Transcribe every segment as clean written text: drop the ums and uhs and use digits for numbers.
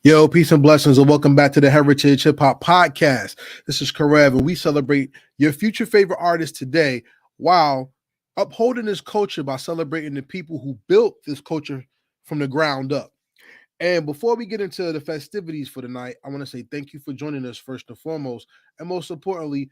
Yo, peace and blessings, and welcome back to the Heritage Hip Hop Podcast. This is Karev, and we celebrate your future favorite artists today while upholding this culture by celebrating the people who built this culture from the ground up. And before we get into the festivities for tonight, I want to say thank you for joining us first and foremost. And most importantly,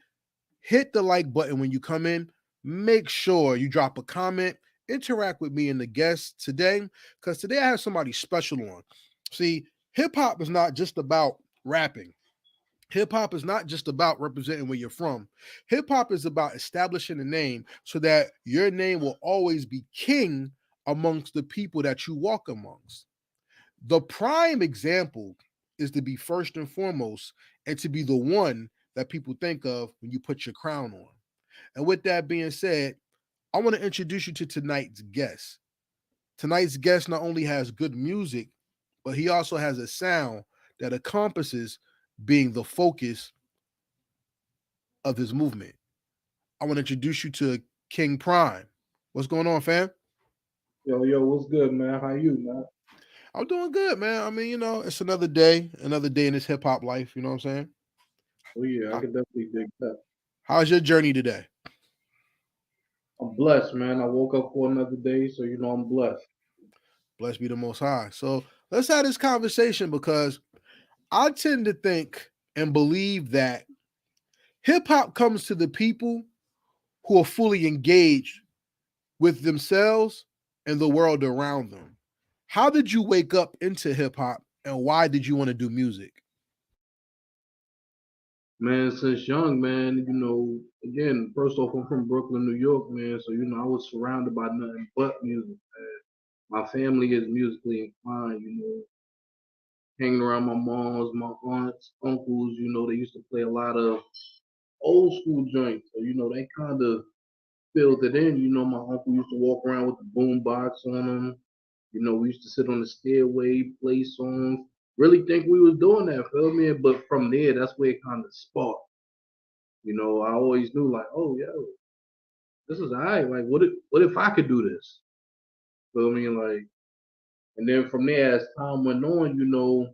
hit the like button when you come in. Make sure you drop a comment, interact with me and the guests today, because today I have somebody special on. See, hip hop is not just about rapping. Hip hop is not just about representing where you're from. Hip hop is about establishing a name so that your name will always be king amongst the people that you walk amongst. The prime example is to be first and foremost and to be the one that people think of when you put your crown on. And with that being said, I want to introduce you to tonight's guest. Tonight's guest not only has good music, but he also has a sound that encompasses being the focus of his movement. I want to introduce you to King Priimme. What's going on, fam? Yo, what's good, man? How you, man? I'm doing good, man. I mean, it's another day in this hip hop life. You know what I'm saying? Oh yeah, I How- could definitely dig that. How's your journey today? I'm blessed, man. I woke up for another day, so I'm blessed. Blessed be the Most High. So let's have this conversation because I tend to think and believe that hip hop comes to the people who are fully engaged with themselves and the world around them. How did you wake up into hip hop and why did you want to do music? Man, since young, man, again, first off, I'm from Brooklyn, New York, man. So, I was surrounded by nothing but music, man. My family is musically inclined, hanging around my moms, my aunts, uncles, they used to play a lot of old school joints. So, they kind of filled it in. My uncle used to walk around with the boom box on him. We used to sit on the stairway, play songs. Really think we was doing that, feel me? But from there, that's where it kind of sparked. I always knew like, oh, yo, this is alright. Like, what if I could do this? Feel me? Like, and then from there, as time went on,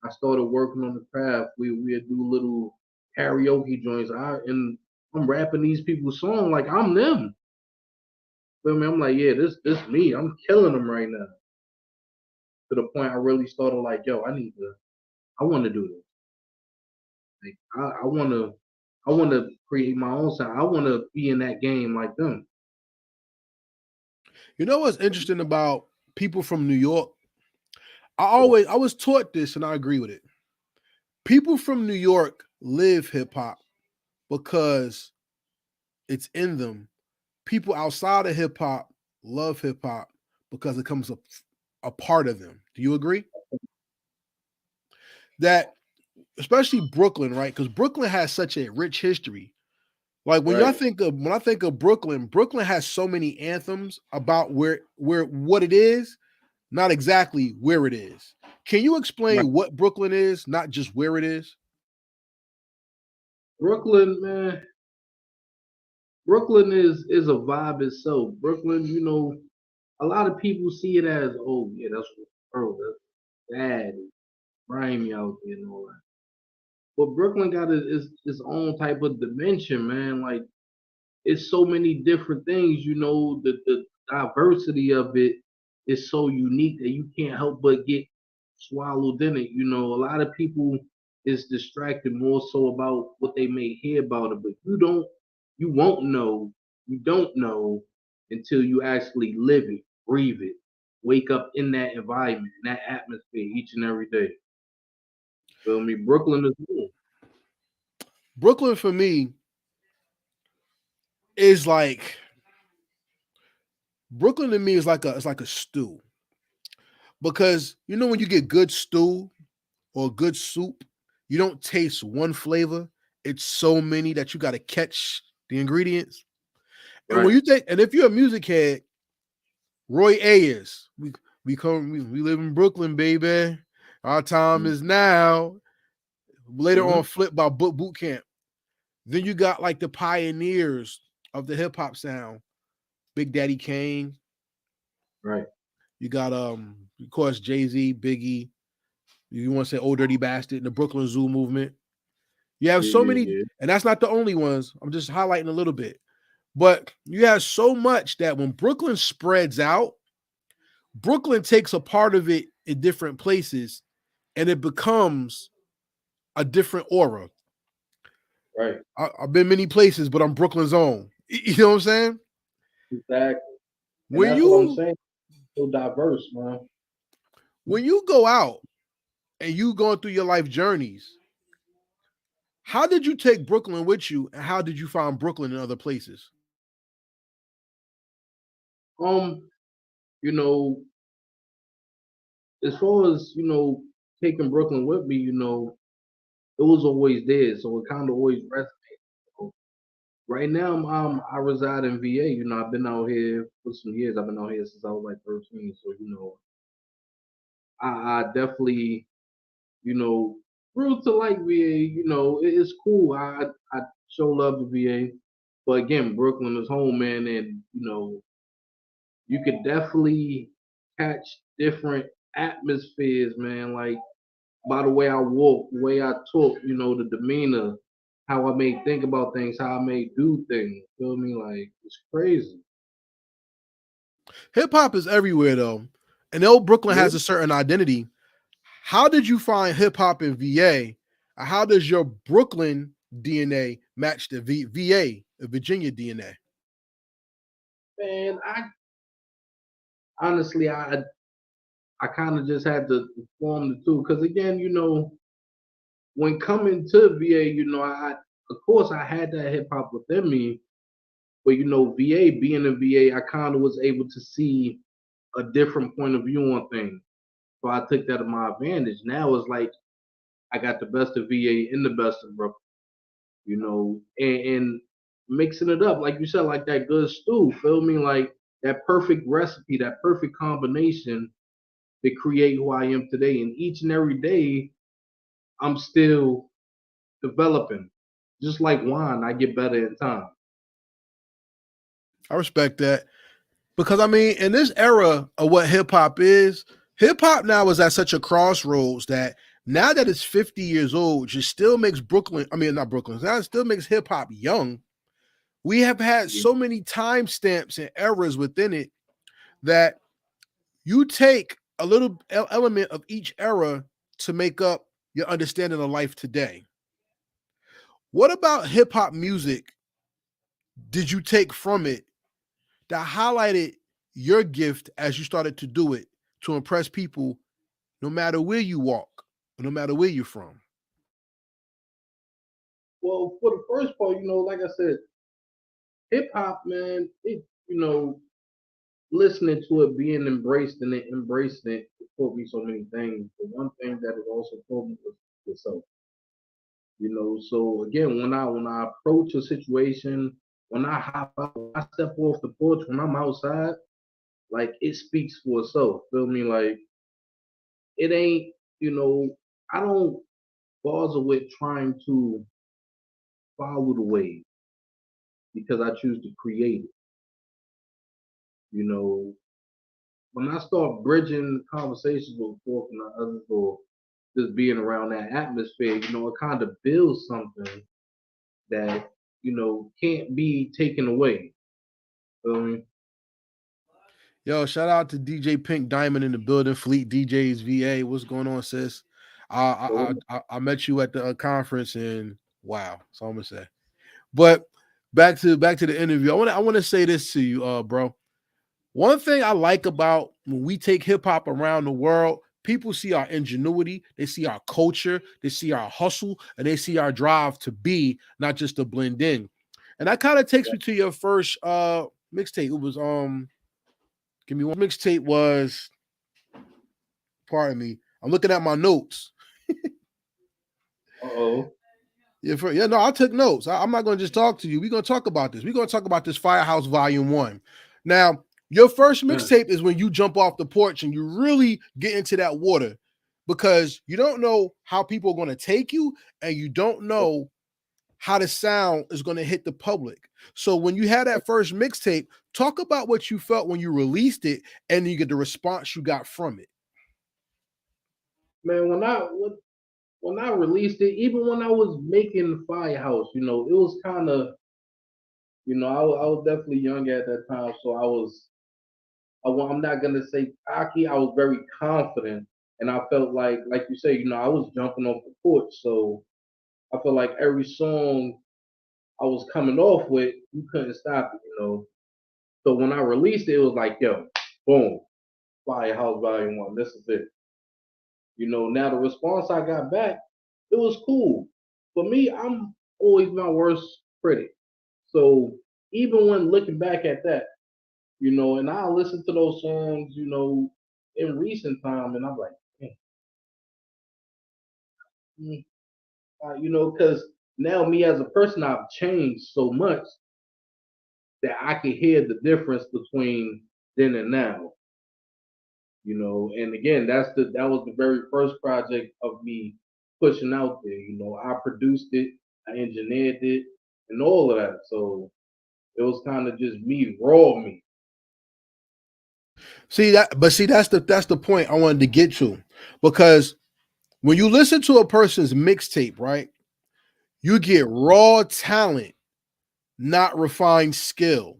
I started working on the craft. We'd do little karaoke joints. And I'm rapping these people's songs like I'm them. Feel me? I'm like, yeah, this me. I'm killing them right now. To the point I really started like, yo, I want to do this. Like, I want to create my own sound. I want to be in that game like them. You know what's interesting about people from New York? So, I was taught this and I agree with it. People from New York live hip hop because it's in them. People outside of hip hop love hip hop because it comes a part of them. Do you agree? That especially Brooklyn, right? Because Brooklyn has such a rich history. Like right. when I think of Brooklyn, Brooklyn has so many anthems about where what it is, not exactly where it is. Can you Right. explain what Brooklyn is, not just where it is? Brooklyn, man. Brooklyn is a vibe itself. Brooklyn, a lot of people see it as, oh yeah, that's Earl, that's bad, grimy out there and all that. But Brooklyn got its own type of dimension, man. Like it's so many different things, the diversity of it is so unique that you can't help but get swallowed in it. A lot of people is distracted more so about what they may hear about it, but you won't know, you don't know until you actually live it, breathe it, wake up in that environment, in that atmosphere each and every day. Feel me? Brooklyn is cool. Brooklyn for me is like Brooklyn to me is like a stew because when you get good stew or good soup, you don't taste one flavor. It's so many that you got to catch the ingredients. And when Right. you think, and if you're a music head, Roy Ayers, we live in Brooklyn, baby. Our time Mm-hmm. is now. Later Mm-hmm. on, flipped by Boot Camp. Then you got like the pioneers of the hip hop sound, Big Daddy Kane. Right. You got of course Jay-Z, Biggie, You want to say Old Dirty Bastard and the Brooklyn Zoo movement. You have Yeah, so yeah, many, yeah. and that's not the only ones. I'm just highlighting a little bit. But you have so much that when Brooklyn spreads out, Brooklyn takes a part of it in different places and it becomes a different aura. Right. I've been many places, but I'm Brooklyn's own. You know what I'm saying? Exactly. And When that's what I'm you saying. So diverse, man. when you go out and you going through your life journeys, how did you take Brooklyn with you, and how did you find Brooklyn in other places? Um, you know, as far as, taking Brooklyn with me, it was always there. So it kind of always resonated. So right now, I reside in VA. I've been out here for some years. I've been out here since I was like 13. So, I definitely, you know, grew to like VA. It's cool. I show love to VA. But again, Brooklyn is home, man. And, you could definitely catch different atmospheres, man. Like, by the way I walk, the way I talk, the demeanor, how I may think about things, how I may do things. Feel me? Like, it's crazy. Hip hop is everywhere though, and though Brooklyn Yeah, has a certain identity, how did you find hip hop in VA? How does your Brooklyn DNA match the VA, the Virginia DNA? man. I honestly, I kind of just had to form the two, because again, when coming to VA, I of course I had that hip hop within me, but VA, being in VA, I kind of was able to see a different point of view on things. So I took that to my advantage. Now it's like I got the best of VA and the best of Brooklyn, and mixing it up, like you said, like that good stew, feel me? Like that perfect recipe, that perfect combination to create who I am today. And each and every day, I'm still developing. Just like wine, I get better in time. I respect that because I mean, in this era of what hip hop now is at such a crossroads that now that it's 50 years old, it still makes Brooklyn. I mean, not Brooklyn. Now it still makes hip hop young. We have had Yeah. so many timestamps and eras within it that you take a little element of each era to make up your understanding of life today. What about hip hop music did you take from it that highlighted your gift as you started to do it to impress people no matter where you walk, no matter where you're from? Well, for the first part, like I said, hip hop, man, listening to it, being embracing it taught me so many things. The one thing that it also taught me was yourself. So again, when I approach a situation, when I hop out, when I step off the porch, when I'm outside, like it speaks for itself. Feel me? Like it ain't, I don't bother with trying to follow the wave, because I choose to create it. You know, when I start bridging conversations with folk and others, or just being around that atmosphere, it kind of builds something that, can't be taken away. Feel me? Yo, shout out to DJ Pink Diamond in the building, Fleet DJs VA. What's going on, sis? So, I met you at the conference, and wow, that's all I'm gonna say. But back to the interview. I want to say this to you, bro. One thing I like about when we take hip hop around the world, people see our ingenuity, they see our culture, they see our hustle, and they see our drive to be, not just to blend in. And that kind of takes me to your first mixtape. It was give me one mixtape was, pardon me. I'm looking at my notes. oh, Yeah, no, I took notes. I'm not going to just talk to you. We're going to talk about this. We're going to talk about this Firehouse Volume 1. Now, your first mixtape is when you jump off the porch and you really get into that water because you don't know how people are going to take you and you don't know how the sound is going to hit the public. So when you had that first mixtape, talk about what you felt when you released it and you get the response you got from it. Man, when I released it, even when I was making Firehouse, it was kind of, I was definitely young at that time, so I'm not gonna say cocky. I was very confident, and I felt like you say, I was jumping off the porch, so I felt like every song I was coming off with, you couldn't stop it. So when I released it, it was like, yo, boom, Firehouse Volume One. This is it. Now the response I got back, it was cool. For me, I'm always my worst critic. So even when looking back at that, and I listen to those songs, in recent time, and I'm like, man, because now me as a person, I've changed so much that I can hear the difference between then and now. And again, that was the very first project of me pushing out there. I produced it, I engineered it, and all of that. So it was kind of just me, raw me. See, that's the point I wanted to get to, because when you listen to a person's mixtape, right, you get raw talent, not refined skill.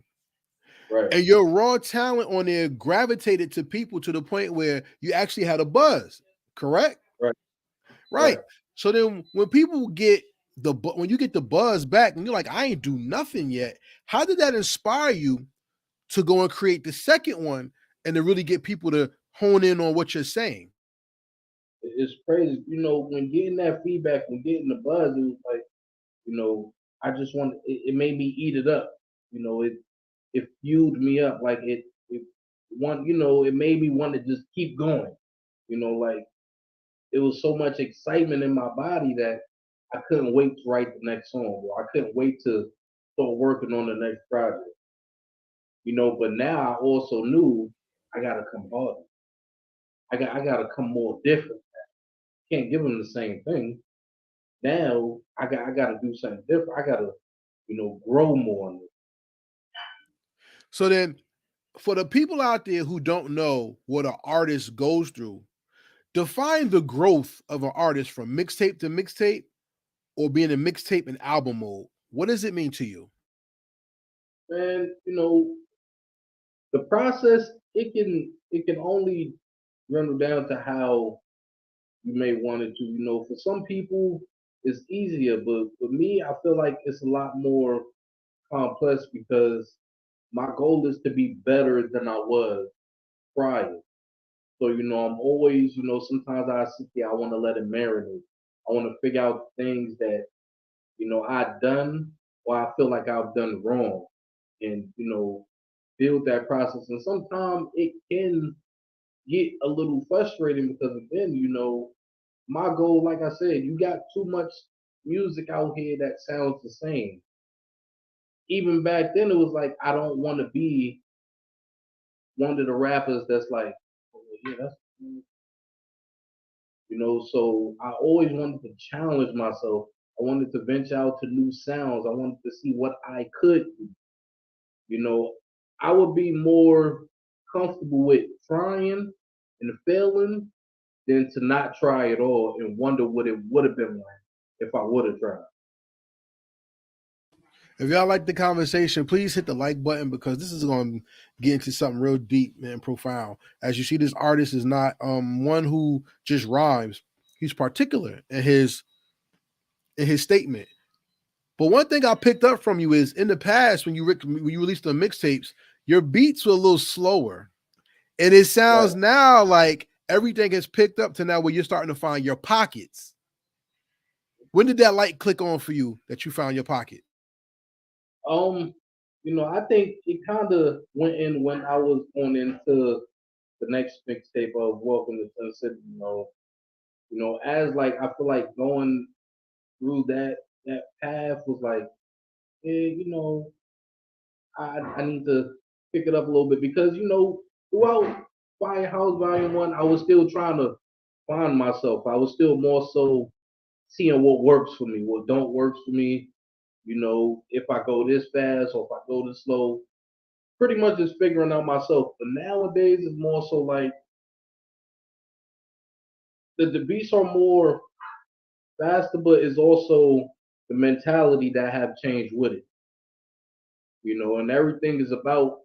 Right, And your raw talent on there gravitated to people to the point where you actually had a buzz, correct? right, Right. right. So then when people get when you get the buzz back and you're like, I ain't do nothing yet, how did that inspire you to go and create the second one and to really get people to hone in on what you're saying? It's crazy. When getting that feedback, when getting the buzz, it was like, I just want it made me eat it up. It fueled me up. Like it made me want to just keep going. Like it was so much excitement in my body that I couldn't wait to write the next song, or I couldn't wait to start working on the next project. But now I also knew I gotta come harder. I gotta come more different. Can't give them the same thing. Now I gotta do something different. I gotta grow more. So then for the people out there who don't know what an artist goes through, define the growth of an artist from mixtape to mixtape or being a mixtape and album mode. What does it mean to you? And the process, it can only run down to how you may want it to. For some people it's easier, but for me, I feel like it's a lot more complex because my goal is to be better than I was prior. So I'm always, sometimes I sit there, I want to let it marinate. I want to figure out things that I've done or I feel like I've done wrong, and build that process. And sometimes it can get a little frustrating because again, my goal, like I said, you got too much music out here that sounds the same. Even back then, it was like I don't want to be one of the rappers that's like, oh, yeah, that's So I always wanted to challenge myself. I wanted to venture out to new sounds. I wanted to see what I could do. You know, I would be more comfortable with trying and failing than to not try at all and wonder what it would have been like if I would have tried. If y'all like the conversation, please hit the like button because this is going to get into something real deep and profound. As you see, this artist is not one who just rhymes. He's particular in his statement. But one thing I picked up from you is in the past when you released the mixtapes, your beats were a little slower, and it Right. sounds now like everything has picked up to now where you're starting to find your pockets. When did that light click on for you that you found your pocket? Um, I think it kind of went in when I was going into the next mixtape of Welcome to Sun City. As like I feel like going through that path was like, yeah, I need to pick it up a little bit because throughout Firehouse Volume One, I was still trying to find myself. I was still more so seeing what works for me, what don't work for me. If I go this fast or if I go this slow, pretty much just figuring out myself. But nowadays, it's more so like the beats are more faster, but it's also the mentality that have changed with it. And everything is about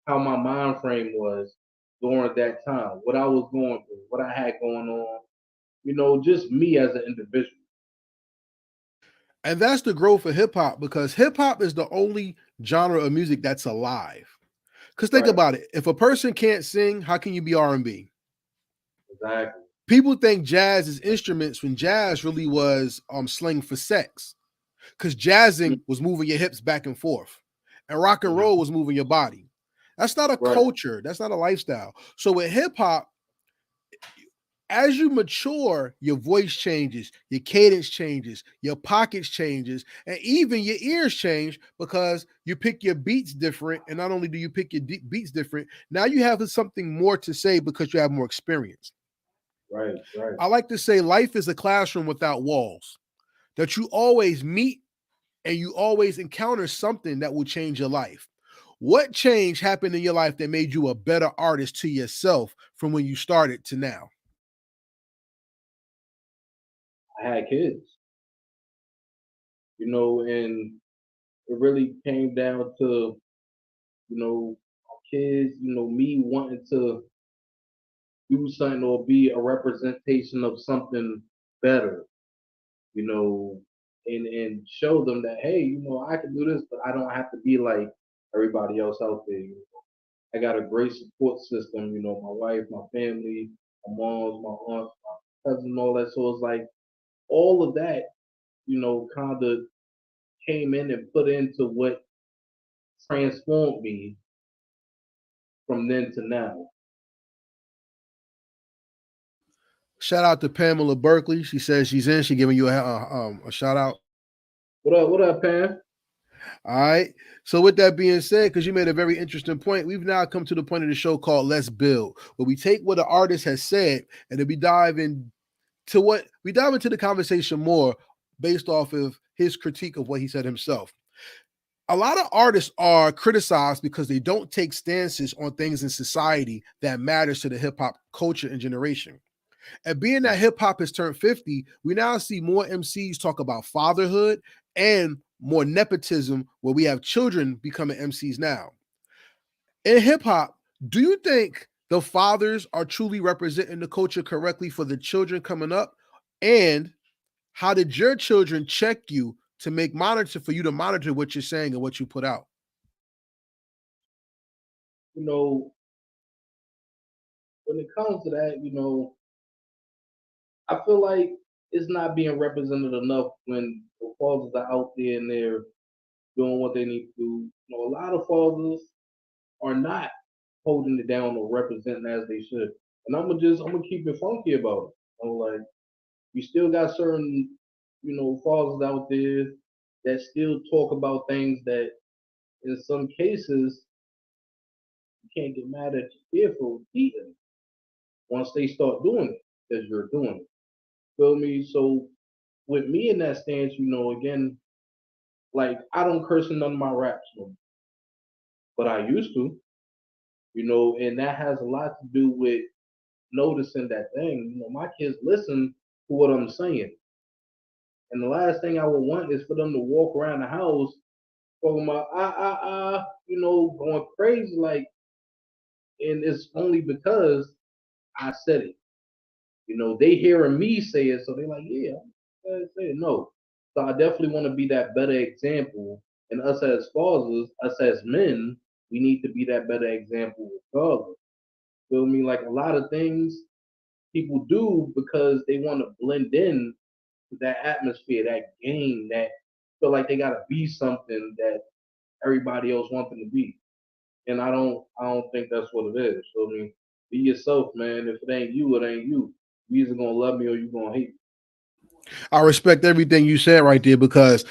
how my mind frame was during that time, what I was going through, what I had going on. Just me as an individual. And that's the growth of hip hop because hip hop is the only genre of music that's alive. Because think Right. about it. If a person can't sing, how can you be R&B? Exactly. People think jazz is instruments when jazz really was slang for sex. Because jazzing was moving your hips back and forth, and rock and Mm-hmm. roll was moving your body. That's not a Right. culture. That's not a lifestyle. So with hip hop, as you mature, your voice changes, your cadence changes, your pockets changes, and even your ears change because you pick your beats different. And not only do you pick your beats different, now you have something more to say because you have more experience. Right. Right. I like to say life is a classroom without walls, that you always meet and you always encounter something that will change your life. What change happened in your life that made you a better artist to yourself from when you started to now? I had kids, and it really came down to, kids, me wanting to do something or be a representation of something better, you know, and show them that, hey, I can do this, but I don't have to be like everybody else out there. I got a great support system, my wife, my family, my moms, my aunts, my cousins, all that. So it's like all of that, kind of came in and put into what transformed me from then to now. Shout out to Pamela Berkeley. She says she's in. She giving you a shout out. What up? What up, Pam? All right. So with that being said, because you made a very interesting point, we've now come to the point of the show called Let's Build, where we take what the artist has said and then we dive into the conversation more based off of his critique of what he said himself. A lot of artists are criticized because they don't take stances on things in society that matters to the hip hop culture and generation. And being that hip hop has turned 50, we now see more MCs talk about fatherhood and more nepotism where we have children becoming MCs now. In hip hop, do you think the fathers are truly representing the culture correctly for the children coming up? And how did your children check you to for you to monitor what you're saying and what you put out? You know, when it comes to that, I feel like it's not being represented enough when the fathers are out there and they're doing what they need to do. A lot of fathers are not holding it down or representing as they should. And I'm gonna keep it funky about it. Like you still got certain, fathers out there that still talk about things that in some cases you can't get mad at your kid for eating once they start doing it because you're doing it. Feel me? So with me in that stance, again, like I don't curse in none of my raps, but I used to, and that has a lot to do with noticing that thing. My kids listen to what I'm saying. And the last thing I would want is for them to walk around the house talking about going crazy like, and it's only because I said it. They hearing me say it, so they're like, yeah, I say it. No. So I definitely want to be that better example. And us as fathers, us as men, we need to be that better example with fathers. Feel me? Like a lot of things people do because they want to blend in to that atmosphere, that game, that feel like they gotta be something that everybody else wants them to be. And I don't think that's what it is. So I mean, be yourself, man. If it ain't you, it ain't you. You either gonna love me or you gonna hate me. I respect everything you said right there because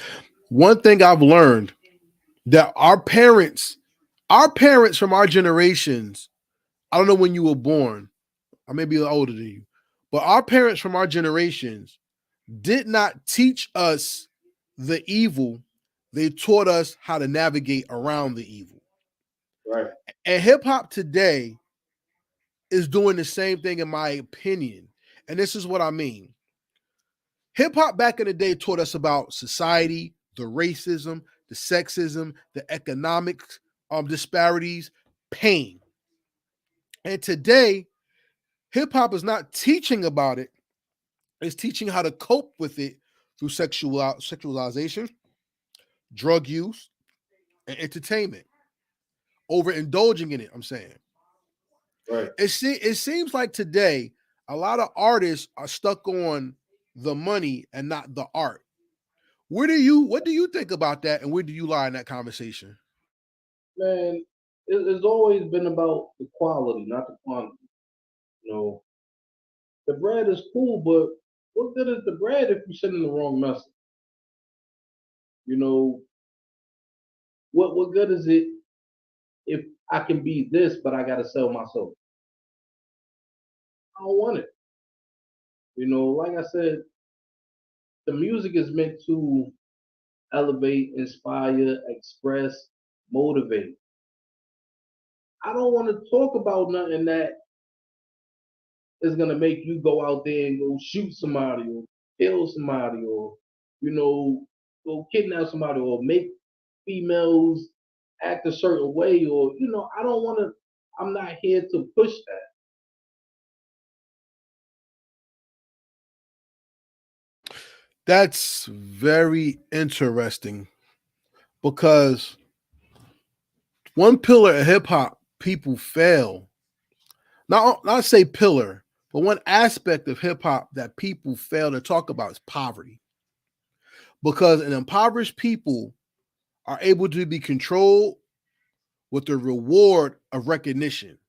one thing I've learned that our parents from our generations, I don't know when you were born, I may be older than you, but our parents from our generations did not teach us the evil. They taught us how to navigate around the evil. Right. And hip hop today is doing the same thing, in my opinion. And this is what I mean. Hip hop back in the day taught us about society, the racism, the sexism, the economic disparities, pain. And today, hip hop is not teaching about it, it's teaching how to cope with it through sexualization, drug use, and entertainment. Overindulging in it, I'm saying. Right. It seems like today, a lot of artists are stuck on the money and not the art. What do you think about that, and where do you lie in that conversation? Man, it's always been about the quality, not the quantity. You know, the bread is cool, but what good is the bread if you're sending the wrong message? You know, what good is it if I can be this, but I gotta sell my soul? I don't want it. You know, like I said, the music is meant to elevate, inspire, express, motivate. I don't want to talk about nothing that is gonna make you go out there and go shoot somebody or kill somebody or you know go kidnap somebody or make females act a certain way or I don't want to. I'm not here to push that. That's very interesting because one pillar of hip hop people fail. Not say pillar, but one aspect of hip hop that people fail to talk about is poverty. Because an impoverished people are able to be controlled with the reward of recognition.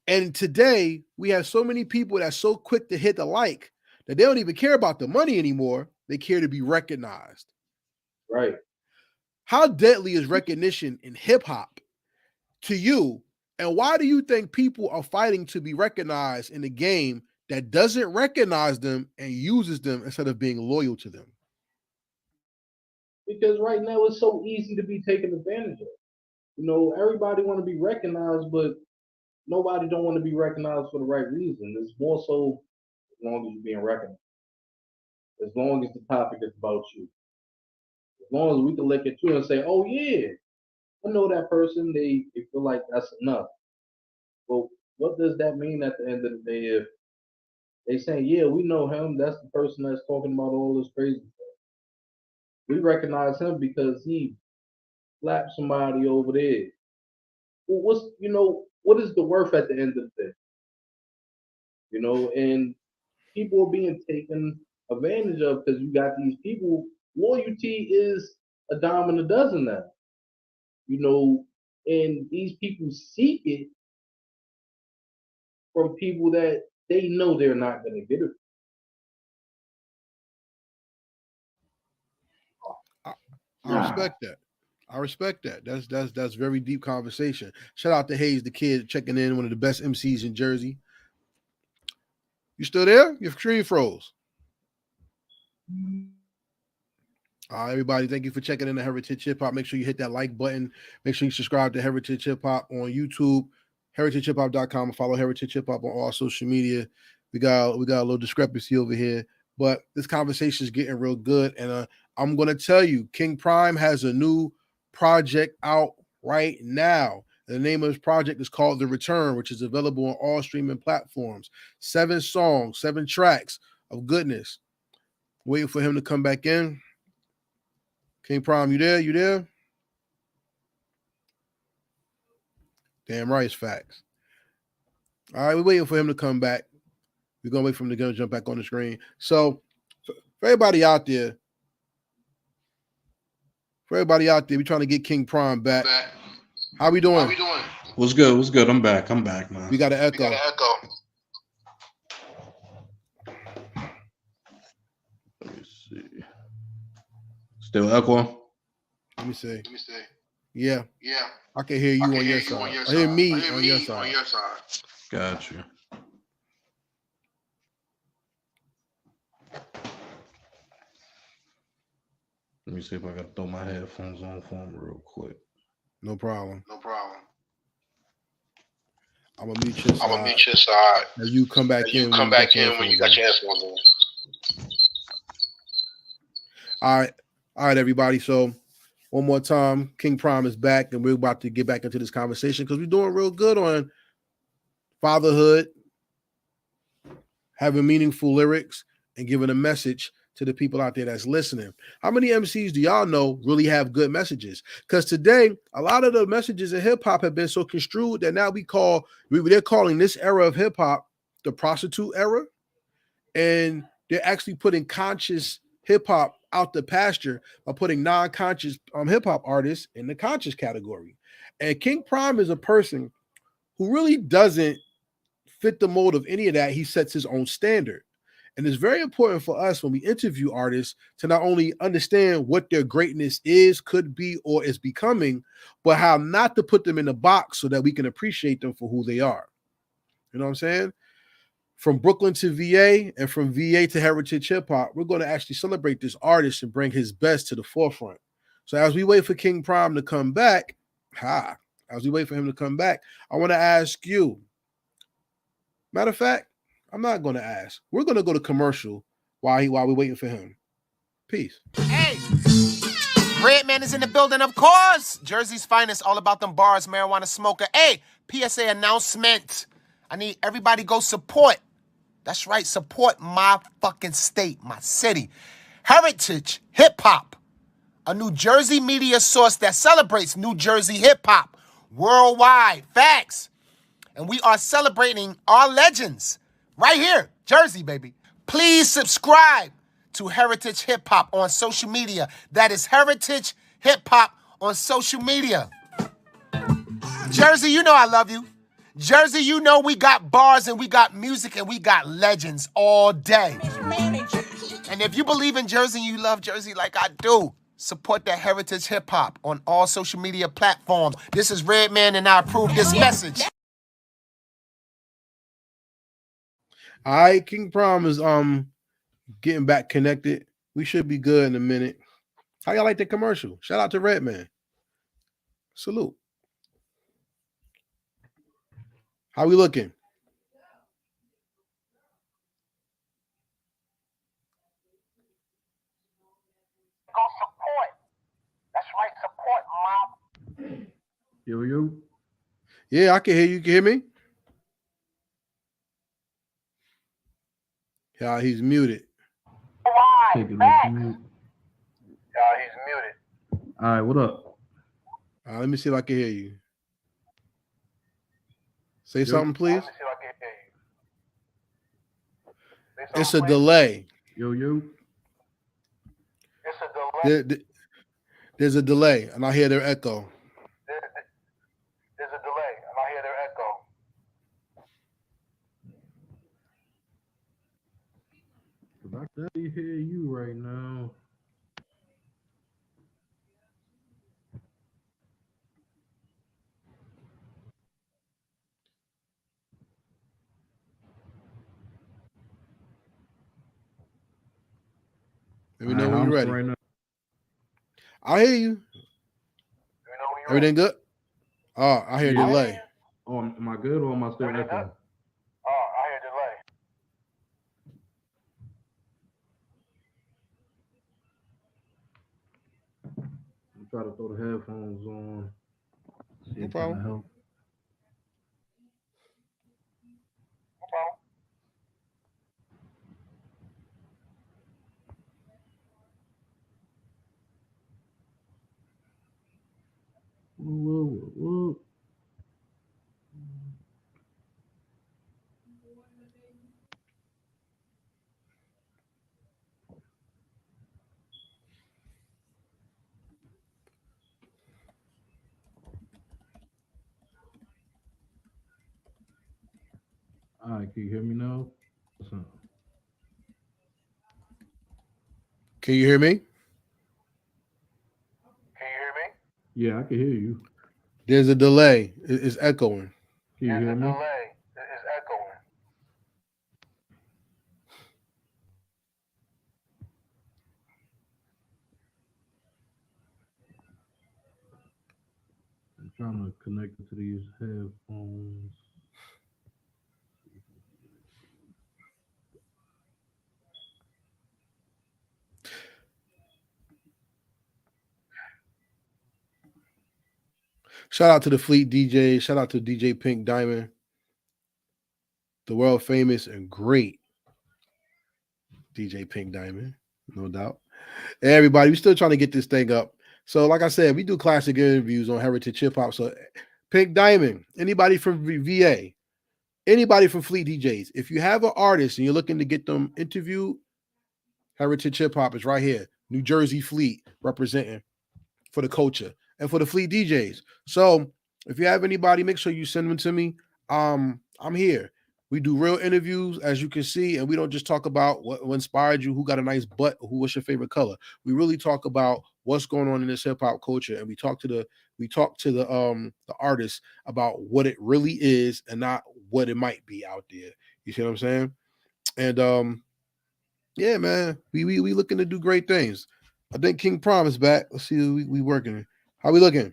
And today we have so many people that's so quick to hit the like that they don't even care about the money anymore. They care to be recognized. Right. How deadly is recognition in hip hop to you? And why do you think people are fighting to be recognized in a game that doesn't recognize them and uses them instead of being loyal to them? Because right now it's so easy to be taken advantage of. Everybody want to be recognized, but nobody don't want to be recognized for the right reason. It's more so as long as you're being recognized, as long as the topic is about you, as long as we can look at you and say, "Oh yeah, I know that person." They feel like that's enough. But what does that mean at the end of the day if they say, "Yeah, we know him. That's the person that's talking about all this crazy stuff. We recognize him because he slapped somebody over there." Well, what is the worth at the end of the day? And people are being taken advantage of because you got these people. Loyalty is a dime in a dozen now. You know, and these people seek it from people that they know they're not going to get it. I, I respect that. I respect that. That's very deep conversation. Shout out to Hayes, the kid checking in, one of the best MCs in Jersey. You still there? Your screen froze. Everybody, thank you for checking in the Heritage Hip Hop. Make sure you hit that like button. Make sure you subscribe to Heritage Hip Hop on YouTube, heritagehiphop.com, and follow Heritage Hip Hop on all social media. We got a little discrepancy over here, but this conversation is getting real good. And I'm gonna tell you, King Priimme has a new project out right now. The name of his project is called The Return, which is available on all streaming platforms. 7 songs, 7 tracks of goodness. Waiting for him to come back in. King Priimme, you there? You there? Damn right, it's facts. All right, we're waiting for him to come back. We're gonna wait for him to jump back on the screen. So, for everybody out there, we're trying to get King Priimme back. How we doing? What's good? What's good? I'm back. I'm back, man. We got an echo. Let me see. Still echo? Let me see. Yeah. I can hear you on your side. I hear me on your side. Got you. Let me see if I can throw my headphones on for him real quick. No problem. I'm gonna mute your I'm gonna side. mute your side. And you come back And you in come when you back in when you got your headphones on. All right, everybody. So one more time, King Priimme is back, and we're about to get back into this conversation because we're doing real good on fatherhood, having meaningful lyrics, and giving a message to the people out there that's listening. How many MCs do y'all know really have good messages? Because today, a lot of the messages in hip hop have been so construed that now they're calling this era of hip hop the prostitute era, and they're actually putting conscious hip hop out the pasture by putting non-conscious hip hop artists in the conscious category. And King Priimme is a person who really doesn't fit the mold of any of that. He sets his own standard. And it's very important for us when we interview artists to not only understand what their greatness is, could be, or is becoming, but how not to put them in a box so that we can appreciate them for who they are. You know what I'm saying? From Brooklyn to VA and from VA to Heritage Hip Hop, we're going to actually celebrate this artist and bring his best to the forefront. So as we wait for King Priimme to come back, I want to ask you. Matter of fact, I'm not going to ask. We're going to go to commercial while we're waiting for him. Peace. Hey, Redman is in the building, of course. Jersey's finest, all about them bars, marijuana smoker. Hey, PSA announcement. I need everybody go support. That's right, support my fucking state, my city. Heritage Hip Hop, a New Jersey media source that celebrates New Jersey hip hop worldwide. Facts. And we are celebrating our legends right here, Jersey, baby. Please subscribe to Heritage Hip Hop on social media. That is Heritage Hip Hop on social media. Jersey, you know I love you. Jersey, you know we got bars and we got music and we got legends all day. And if you believe in Jersey and you love Jersey like I do, support that Heritage Hip Hop on all social media platforms. This is Redman and I approve this message. All right, King Priimme is getting back connected. We should be good in a minute. How y'all like the commercial? Shout out to Redman. Salute. How we looking? Go support. That's right, support my. Yo. Yeah, I can hear you. You can hear me? Yeah, he's muted. Take it off mute. He's muted. All right, what up? Let me see if I can hear you. Say something, please. Let me see if I can hear you. It's a delay. Yo. It's a delay. There's a delay, and I hear their echo. There's a delay, and I hear their echo. I definitely hear you right now. Let me know when you're ready. Right now. I hear you. Everything good? Oh, I hear delay. Oh, am I good or am I still echoing? I hear delay. I'm trying to throw the headphones on. See No if problem. that'll help. Whoa. All right, can you hear me now? Can you hear me? Yeah, I can hear you. There's a delay. It's echoing. Can you hear me? Delay. It's echoing. I'm trying to connect it to these headphones. Shout out to the Fleet DJ. Shout out to DJ Pink Diamond, the world famous and great DJ Pink Diamond, no doubt. Hey, everybody, we still trying to get this thing up. So, like I said, we do classic interviews on Heritage Hip Hop. So, Pink Diamond, anybody from VA, anybody from Fleet DJs, if you have an artist and you're looking to get them interviewed, Heritage Hip Hop is right here. New Jersey Fleet representing for the culture and for the Fleet DJs. So if you have anybody, make sure you send them to me. I'm here. We do real interviews, as you can see, and we don't just talk about what inspired you, who got a nice butt, who was your favorite color. We really talk about what's going on in this hip hop culture, and we talk to the artists about what it really is and not what it might be out there. You see what I'm saying? And yeah, man, we looking to do great things. I think King Priimme is back. Let's see who we working. How we looking?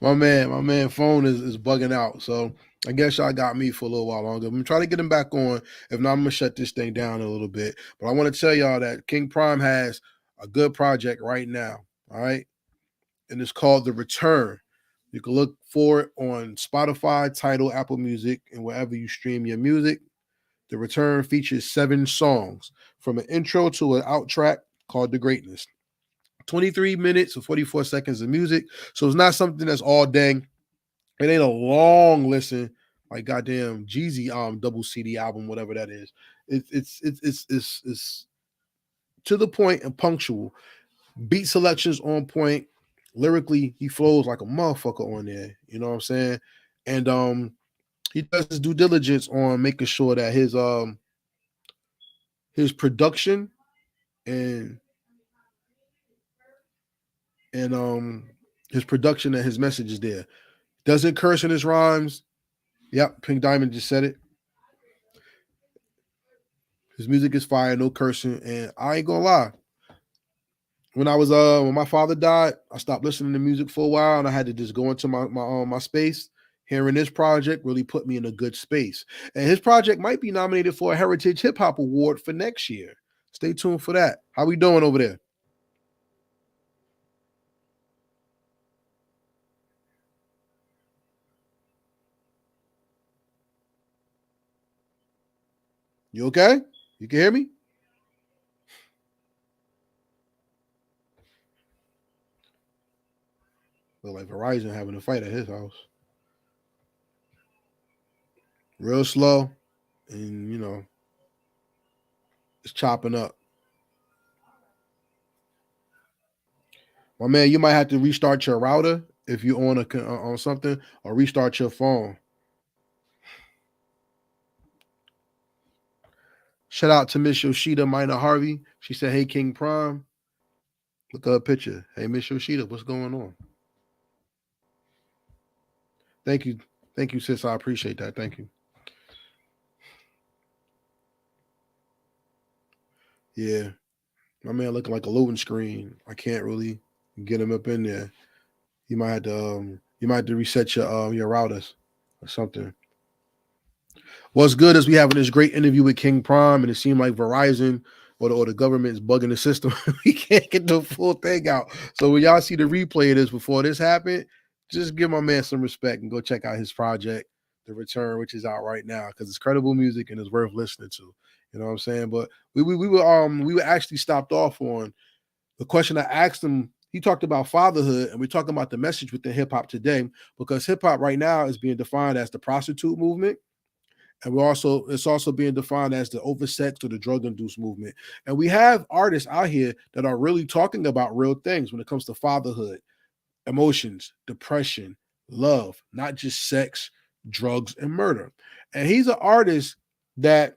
my man phone is bugging out. So I guess y'all got me for a little while longer. I'm gonna try to get him back on. If not, I'm gonna shut this thing down a little bit. But I want to tell y'all that King Priimme has a good project right now. All right. And it's called The Return. You can look for it on Spotify, Tidal, Apple Music, and wherever you stream your music. The Return features 7 songs, from an intro to an outtrack called The Greatness. 23 minutes or 44 seconds of music. So it's not something that's all dang. It ain't a long listen like goddamn Jeezy double CD album, whatever that is. It's to the point and punctual. Beat selections on point. Lyrically, he flows like a motherfucker on there. You know what I'm saying? And he does his due diligence on making sure that his production and his production and his message is there. Doesn't curse in his rhymes. Yep, Pink Diamond just said it. His music is fire, no cursing, and I ain't gonna lie. When my father died, I stopped listening to music for a while, and I had to just go into my space. Hearing this project really put me in a good space, and his project might be nominated for a Heritage Hip Hop Award for next year. Stay tuned for that. How we doing over there? You okay? You can hear me? Look like Verizon having a fight at his house. Real slow, and it's chopping up. My man, you might have to restart your router if you're on something, or restart your phone. Shout out to Miss Yoshida Minor Harvey. She said, "Hey King Priimme, look at her picture. Hey Miss Yoshida, what's going on?" Thank you, sis. I appreciate that. Thank you. Yeah, my man looking like a loading screen. I can't really get him up in there. You might have to reset your routers or something. What's good is we having this great interview with King Priimme, and it seemed like Verizon or the government is bugging the system. We can't get the full thing out. So when y'all see the replay of this before this happened, just give my man some respect and go check out his project, The Return, which is out right now, because it's credible music and it's worth listening to. You know what I'm saying? But we were actually stopped off on the question I asked him. He talked about fatherhood, and we're talking about the message within hip hop today, because hip hop right now is being defined as the prostitute movement. And it's also being defined as the oversexed or the drug-induced movement. And we have artists out here that are really talking about real things when it comes to fatherhood, emotions, depression, love, not just sex, drugs, and murder. And he's an artist that,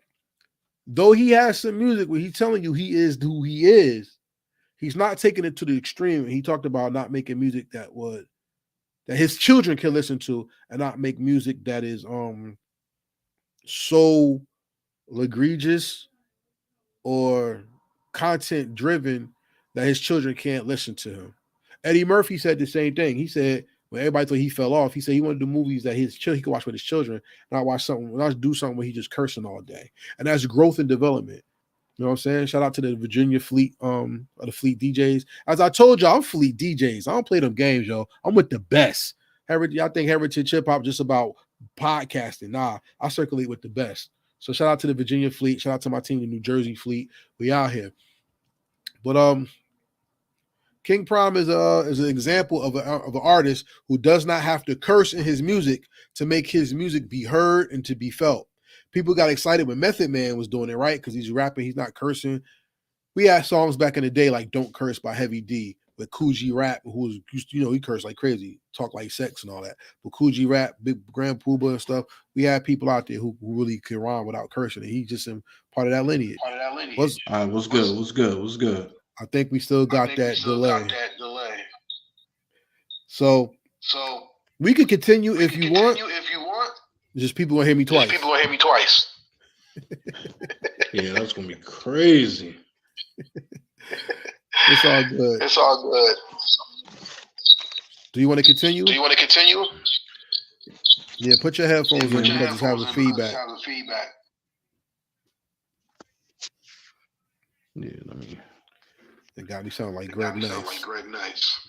though he has some music where he's telling you he is who he is, he's not taking it to the extreme. He talked about not making music that his children can listen to, and not make music that is so egregious or content driven that his children can't listen to him. Eddie Murphy said the same thing. He said when everybody thought he fell off, he said he wanted to do movies that he could watch with his children, not do something where he just cursing all day. And that's growth and development. You know what I'm saying? Shout out to the Virginia Fleet, the Fleet DJs. As I told y'all, I'm Fleet DJs. I don't play them games, yo. I'm with the best. Y'all think Heritage Hip Hop just about podcasting? Nah, I circulate with the best. So shout out to the Virginia Fleet. Shout out to my team, the New Jersey Fleet. We out here. But King Priimme is an example of an artist who does not have to curse in his music to make his music be heard and to be felt. People got excited when Method Man was doing it, right? Because he's rapping, he's not cursing. We had songs back in the day like "Don't Curse" by Heavy D with Coogee Rap, who was, he cursed like crazy, talk like sex and all that. But Coogee Rap, Big Grand Poobah and stuff, we had people out there who really could rhyme without cursing, and he's just part of that lineage. All right, what's good? I think we still got that delay. So we could continue if you want. Just people gonna hear me twice. Yeah, that's gonna be crazy. It's all good. Do you want to continue? Yeah, put your headphones in because it's having feedback. Yeah, let me. It got me sound like Greg Nice.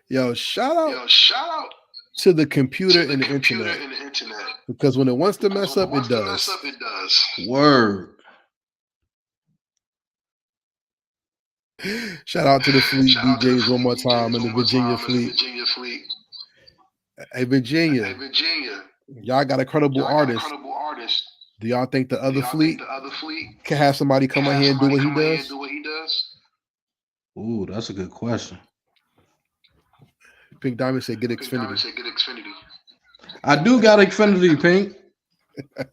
Yo, shout out to the computer and the internet. Because when it wants to mess up, it does. Word. Shout out to the Fleet DJs one more time and the Virginia Fleet. Hey, Virginia. Y'all got a credible artist. Do y'all think the other fleet can have somebody come out here and do what he does? Ooh, that's a good question. Pink Diamond said get Xfinity. I do got Xfinity, Pink.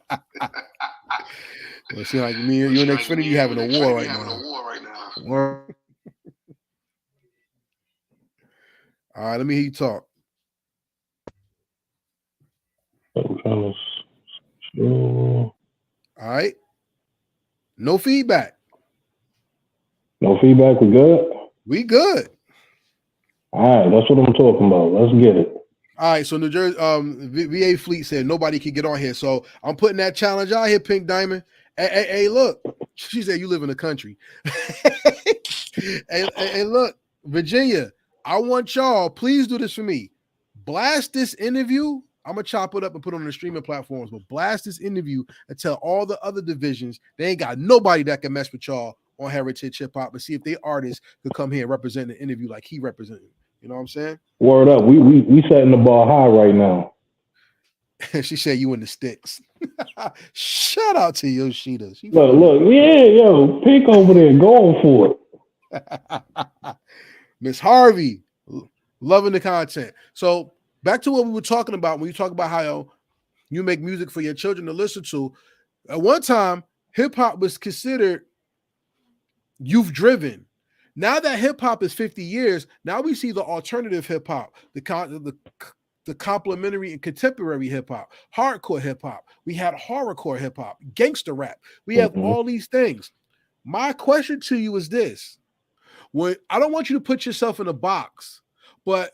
Well, it seems like you and Xfinity having a war right now. All right, let me hear you talk. All right. No feedback. No feedback. We good? We good. All right, that's what I'm talking about. Let's get it. All right, so New Jersey, VA Fleet said nobody can get on here, so I'm putting that challenge out here, Pink Diamond. Hey, look, she said you live in the country. hey, look, Virginia, I want y'all, please do this for me. Blast this interview. I'm gonna chop it up and put it on the streaming platforms, but blast this interview and tell all the other divisions they ain't got nobody that can mess with y'all on Heritage Hip Hop and see if they artists could come here and represent the interview like he represented. You know what I'm saying? Word up. We setting the bar high right now. She said you in the sticks. Shout out to Yoshida. Look, yeah, yo, Pink over there going for it. Miss Harvey, loving the content. So back to what we were talking about when you talk about how you make music for your children to listen to. At one time, hip hop was considered youth driven. Now that hip hop is 50 years, now we see the alternative hip hop, the complementary and contemporary hip hop, hardcore hip hop. We had horrorcore hip hop, gangster rap. We have all these things. My question to you is this: I don't want you to put yourself in a box, but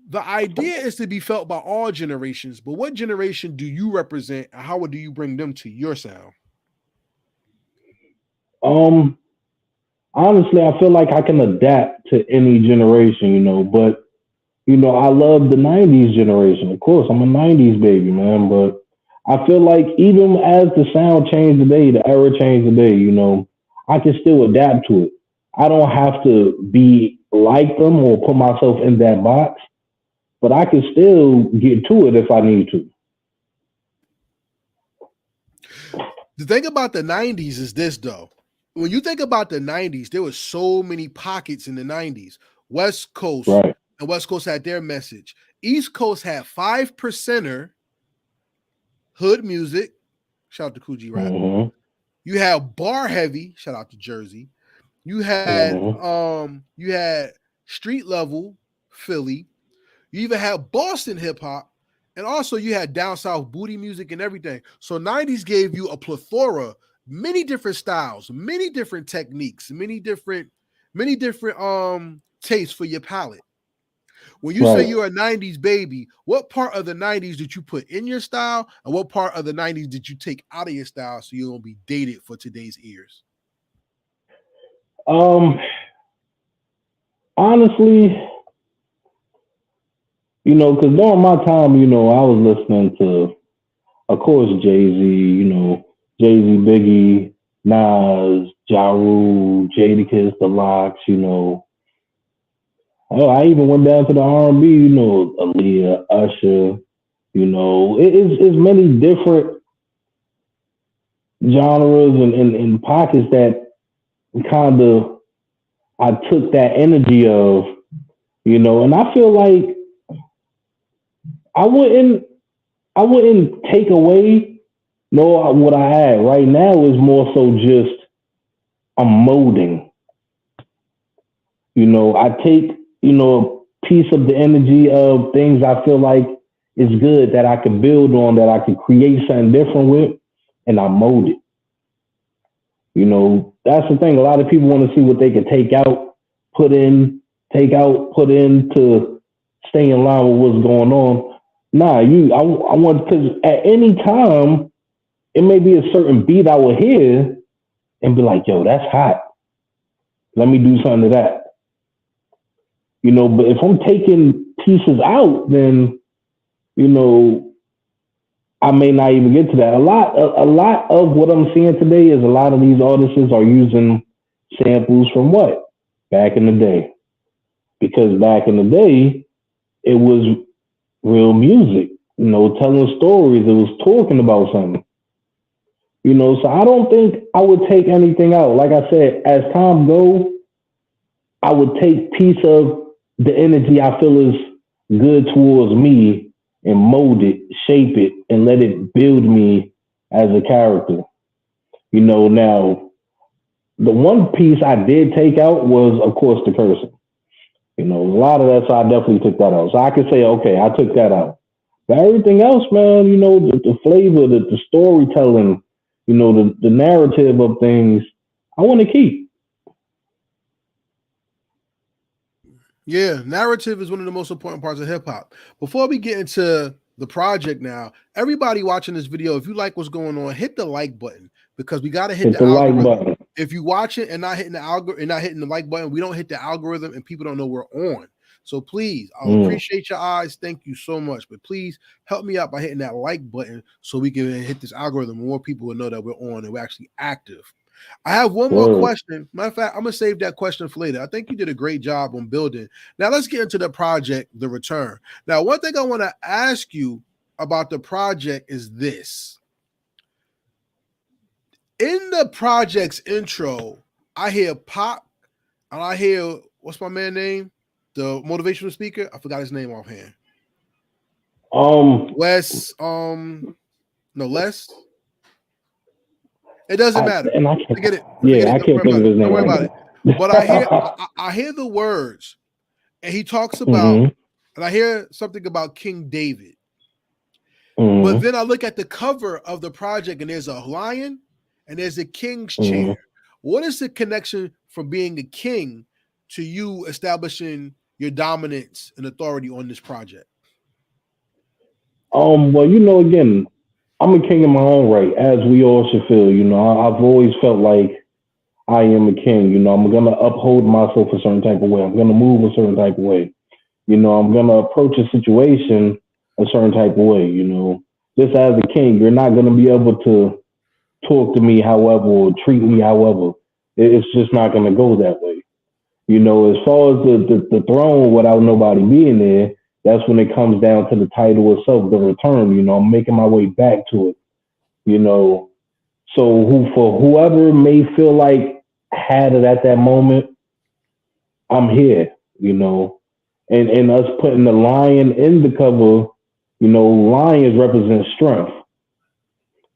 the idea is to be felt by all generations. But what generation do you represent, and how do you bring them to your sound? Honestly, I feel like I can adapt to any generation, but, I love the 90s generation. Of course, I'm a 90s baby, man, but I feel like even as the sound changed today, the era changed today, I can still adapt to it. I don't have to be like them or put myself in that box, but I can still get to it if I need to. The thing about the 90s is this, though. When you think about the 90s, there were so many pockets in the 90s. West Coast, right. And West Coast had their message. East Coast had 5%er hood music. Shout out to Coogee Rap. Mm-hmm. You had bar heavy. Shout out to Jersey. You had you had street level Philly. You even had Boston hip hop, and also you had down south booty music and everything. So 90s gave you a plethora many different styles, many different techniques, many different tastes for your palate. When you say you're a 90s baby, what part of the 90s did you put in your style, and what part of the 90s did you take out of your style so you don't be dated for today's ears? Honestly, because during my time, I was listening to, of course, Jay-Z, Jay-Z, Biggie, Nas, Ja Rule, Jadakiss, The Lox, Oh, I even went down to the R&B, Aaliyah, Usher, it's many different genres and pockets that kind of I took that energy of, and I feel like I wouldn't take away what I had. Right now is more so just I'm molding. I take, a piece of the energy of things I feel like is good that I could build on, that I could create something different with, and I mold it. That's the thing. A lot of people want to see what they can take out, put in, to stay in line with what's going on. Nah, I want, because at any time, it may be a certain beat I will hear and be like, yo, that's hot. Let me do something to that. But if I'm taking pieces out, then, I may not even get to that. A lot of what I'm seeing today is a lot of these artists are using samples from what? Back in the day. Because back in the day, it was real music, telling stories. It was talking about something. So I don't think I would take anything out. Like I said, as time goes, I would take piece of the energy I feel is good towards me and mold it, shape it, and let it build me as a character. Now, the one piece I did take out was, of course, the cursing. A lot of that, so I definitely took that out. So I could say, okay, I took that out. But everything else, man, the flavor, the storytelling, the narrative of things, I want to keep. Yeah, narrative is one of the most important parts of hip hop. Before we get into the project now, everybody watching this video, if you like what's going on, hit the like button, because we got to hit the algorithm. Like button. If you watch it and not hitting the algorithm and not hitting the like button, we don't hit the algorithm and people don't know we're on. So please, I appreciate your eyes. Thank you so much. But please help me out by hitting that like button so we can hit this algorithm. More people will know that we're on and we're actually active. I have one more question. Matter of fact, I'm going to save that question for later. I think you did a great job on building. Now, let's get into the project, The Return. Now, one thing I want to ask you about the project is this. In the project's intro, I hear Pop, and I hear, what's my man's name? The motivational speaker? I forgot his name offhand. Les. Les. It doesn't matter. And I can't, forget it. I can't think of his name. Don't worry about it. But I hear the words, and he talks about, and I hear something about King David. But then I look at the cover of the project, and there's a lion, and there's a king's chair. What is the connection from being a king to you establishing your dominance and authority on this project? Well, again, I'm a king in my own right, as we all should feel. I've always felt like I am a king. I'm going to uphold myself a certain type of way. I'm going to move a certain type of way. I'm going to approach a situation a certain type of way. Just as a king, you're not going to be able to talk to me however or treat me however. It's just not going to go that way. As far as the throne without nobody being there, that's when it comes down to the title itself, The Return. I'm making my way back to it. So for whoever may feel like had it at that moment, I'm here, and us putting the lion in the cover, lions represent strength.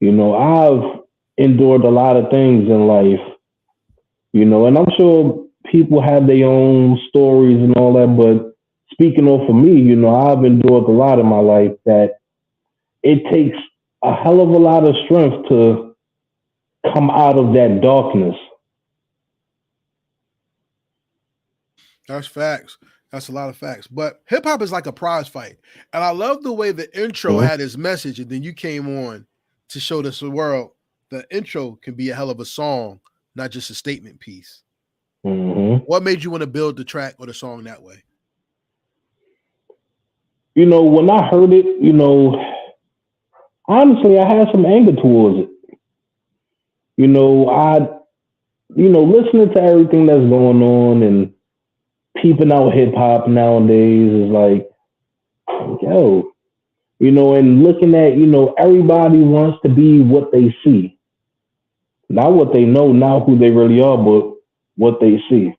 I've endured a lot of things in life, and I'm sure people have their own stories and all that, but speaking of for me, I've endured a lot in my life that it takes a hell of a lot of strength to come out of that darkness. That's facts. That's a lot of facts. But hip hop is like a prize fight. And I love the way the intro had his message, and then you came on to show this the world. The intro can be a hell of a song, not just a statement piece. Mm-hmm. What made you want to build the track or the song that way? You know, when I heard it, you know, honestly, I had some anger towards it. You know, listening to everything that's going on and peeping out hip hop nowadays is like, yo, you know, and looking at, you know, everybody wants to be what they see. Not what they know, not who they really are, but what they see.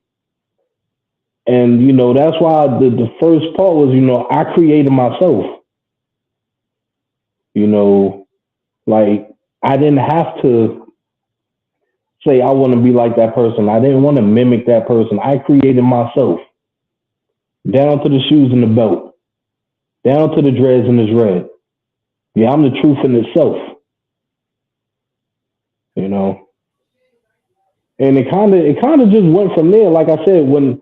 And, you know, that's why the first part was, you know, I created myself. You know, like I didn't have to say I want to be like that person. I didn't want to mimic that person. I created myself. Down to the shoes and the belt. Down to the dreads and the red. Yeah, I'm the truth in itself. You know. And it kind of just went from there. Like I said, when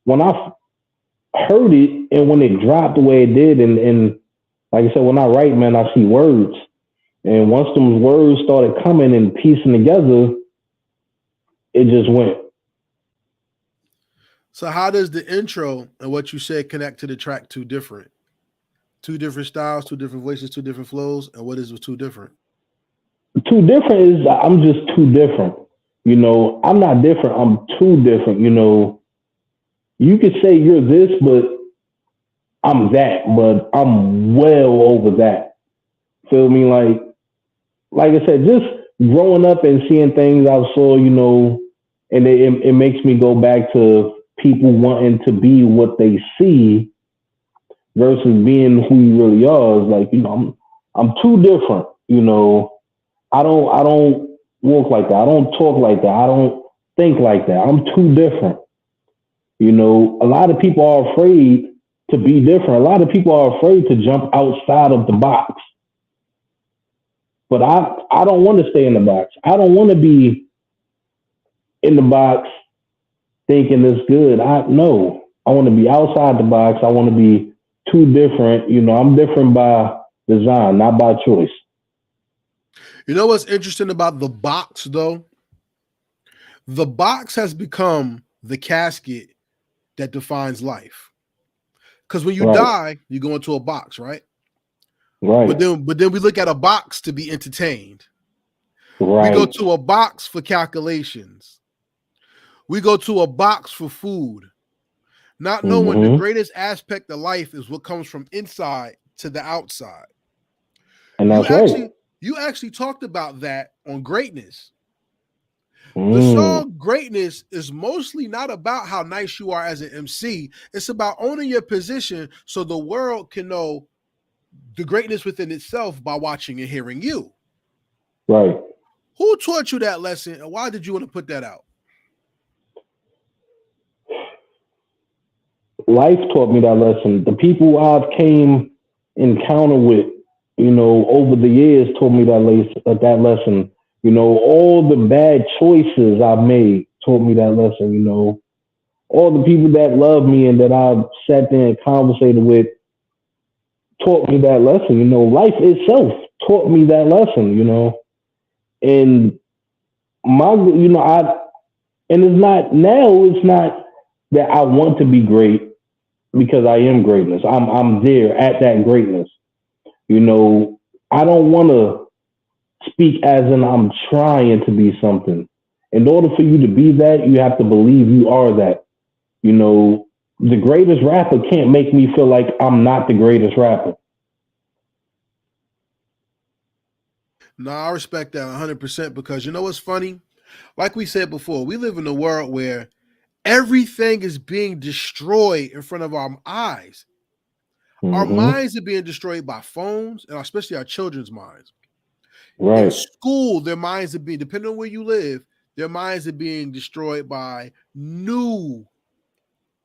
I heard it and when it dropped the way it did, and like I said, when I write, man, I see words. And once them words started coming and piecing together, it just went. So how does the intro and what you said connect to the track two different? Two different styles, two different voices, two different flows, and what is the two different? Too different is I'm just too different. You know, I'm not different. I'm too different. You know, you could say you're this, but I'm that, but I'm well over that. Feel me? Like I said, just growing up and seeing things I saw, you know, and it makes me go back to people wanting to be what they see versus being who you really are. Is like, you know, I'm too different. You know, I don't walk like that. I don't talk like that. I don't think like that. I'm too different. You know, a lot of people are afraid to be different. A lot of people are afraid to jump outside of the box. But I don't want to stay in the box. I don't want to be in the box thinking it's good. I want to be outside the box. I want to be too different. You know, I'm different by design, not by choice. You know what's interesting about the box, though? The box has become the casket that defines life. Because when you die, you go into a box, right? Right. But then we look at a box to be entertained. Right. We go to a box for calculations. We go to a box for food. Not knowing the greatest aspect of life is what comes from inside to the outside. And that's you actually talked about that on Greatness. The song Greatness is mostly not about how nice you are as an MC. It's about owning your position so the world can know the greatness within itself by watching and hearing you. Right. Who taught you that lesson, and why did you want to put that out? Life taught me that lesson. The people I've came encounter with, you know, over the years taught me that lesson. You know, all the bad choices I've made taught me that lesson. You know, all the people that love me and that I've sat there and conversated with taught me that lesson. You know, life itself taught me that lesson. You know, and it's not that I want to be great because I am greatness. I'm there at that greatness. You know, I don't want to speak as in I'm trying to be something. In order for you to be that, you have to believe you are that. You know, the greatest rapper can't make me feel like I'm not the greatest rapper. No, I respect that 100% because you know what's funny? Like we said before, we live in a world where everything is being destroyed in front of our eyes. Our minds are being destroyed by phones, and especially our children's minds. Right. In school, their minds are being, depending on where you live, their minds are being destroyed by new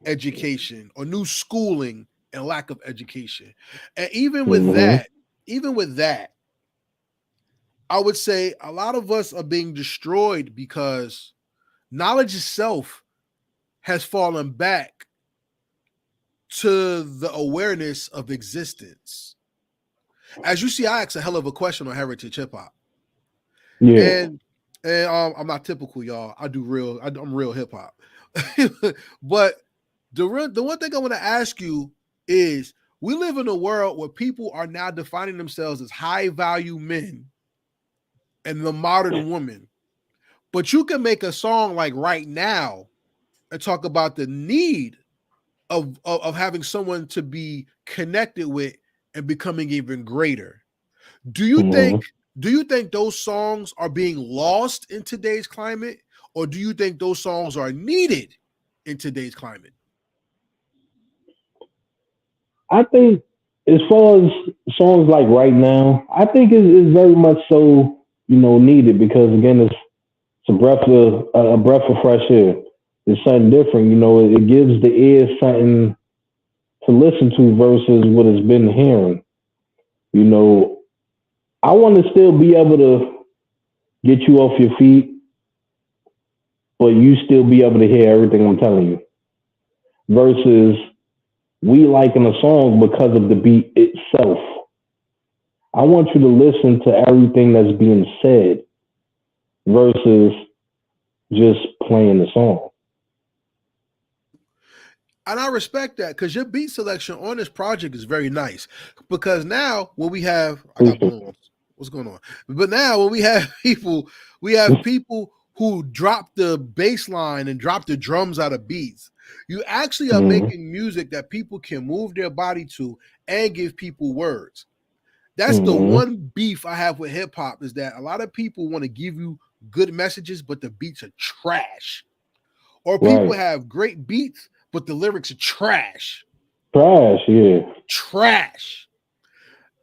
education or new schooling and lack of education. And even with that, I would say a lot of us are being destroyed because knowledge itself has fallen back to the awareness of existence. As you see, I asked a hell of a question on heritage hip hop, Yeah. and I'm not typical, y'all. I'm real hip hop, but the one thing I want to ask you is: we live in a world where people are now defining themselves as high value men and the modern woman, but you can make a song like Right Now and talk about the need of having someone to be connected with and becoming even greater. Do you Mm-hmm. think those songs are being lost in today's climate, or do you think those songs are needed in today's climate? I think as far as songs like Right Now, I think it's very much so, needed because again, it's a breath of fresh air. It's something different, it gives the ear something to listen to versus what it's been hearing. I want to still be able to get you off your feet, but you still be able to hear everything I'm telling you. Versus we liking a song because of the beat itself. I want you to listen to everything that's being said versus just playing the song. And I respect that because your beat selection on this project is very nice. Because now when we have, I got balloons. What's going on? But now when we have people who drop the bass line and drop the drums out of beats. You actually are making music that people can move their body to and give people words. That's the one beef I have with hip hop is that a lot of people want to give you good messages, but the beats are trash. Or people have great beats, but the lyrics are trash. Trash, yeah. Trash.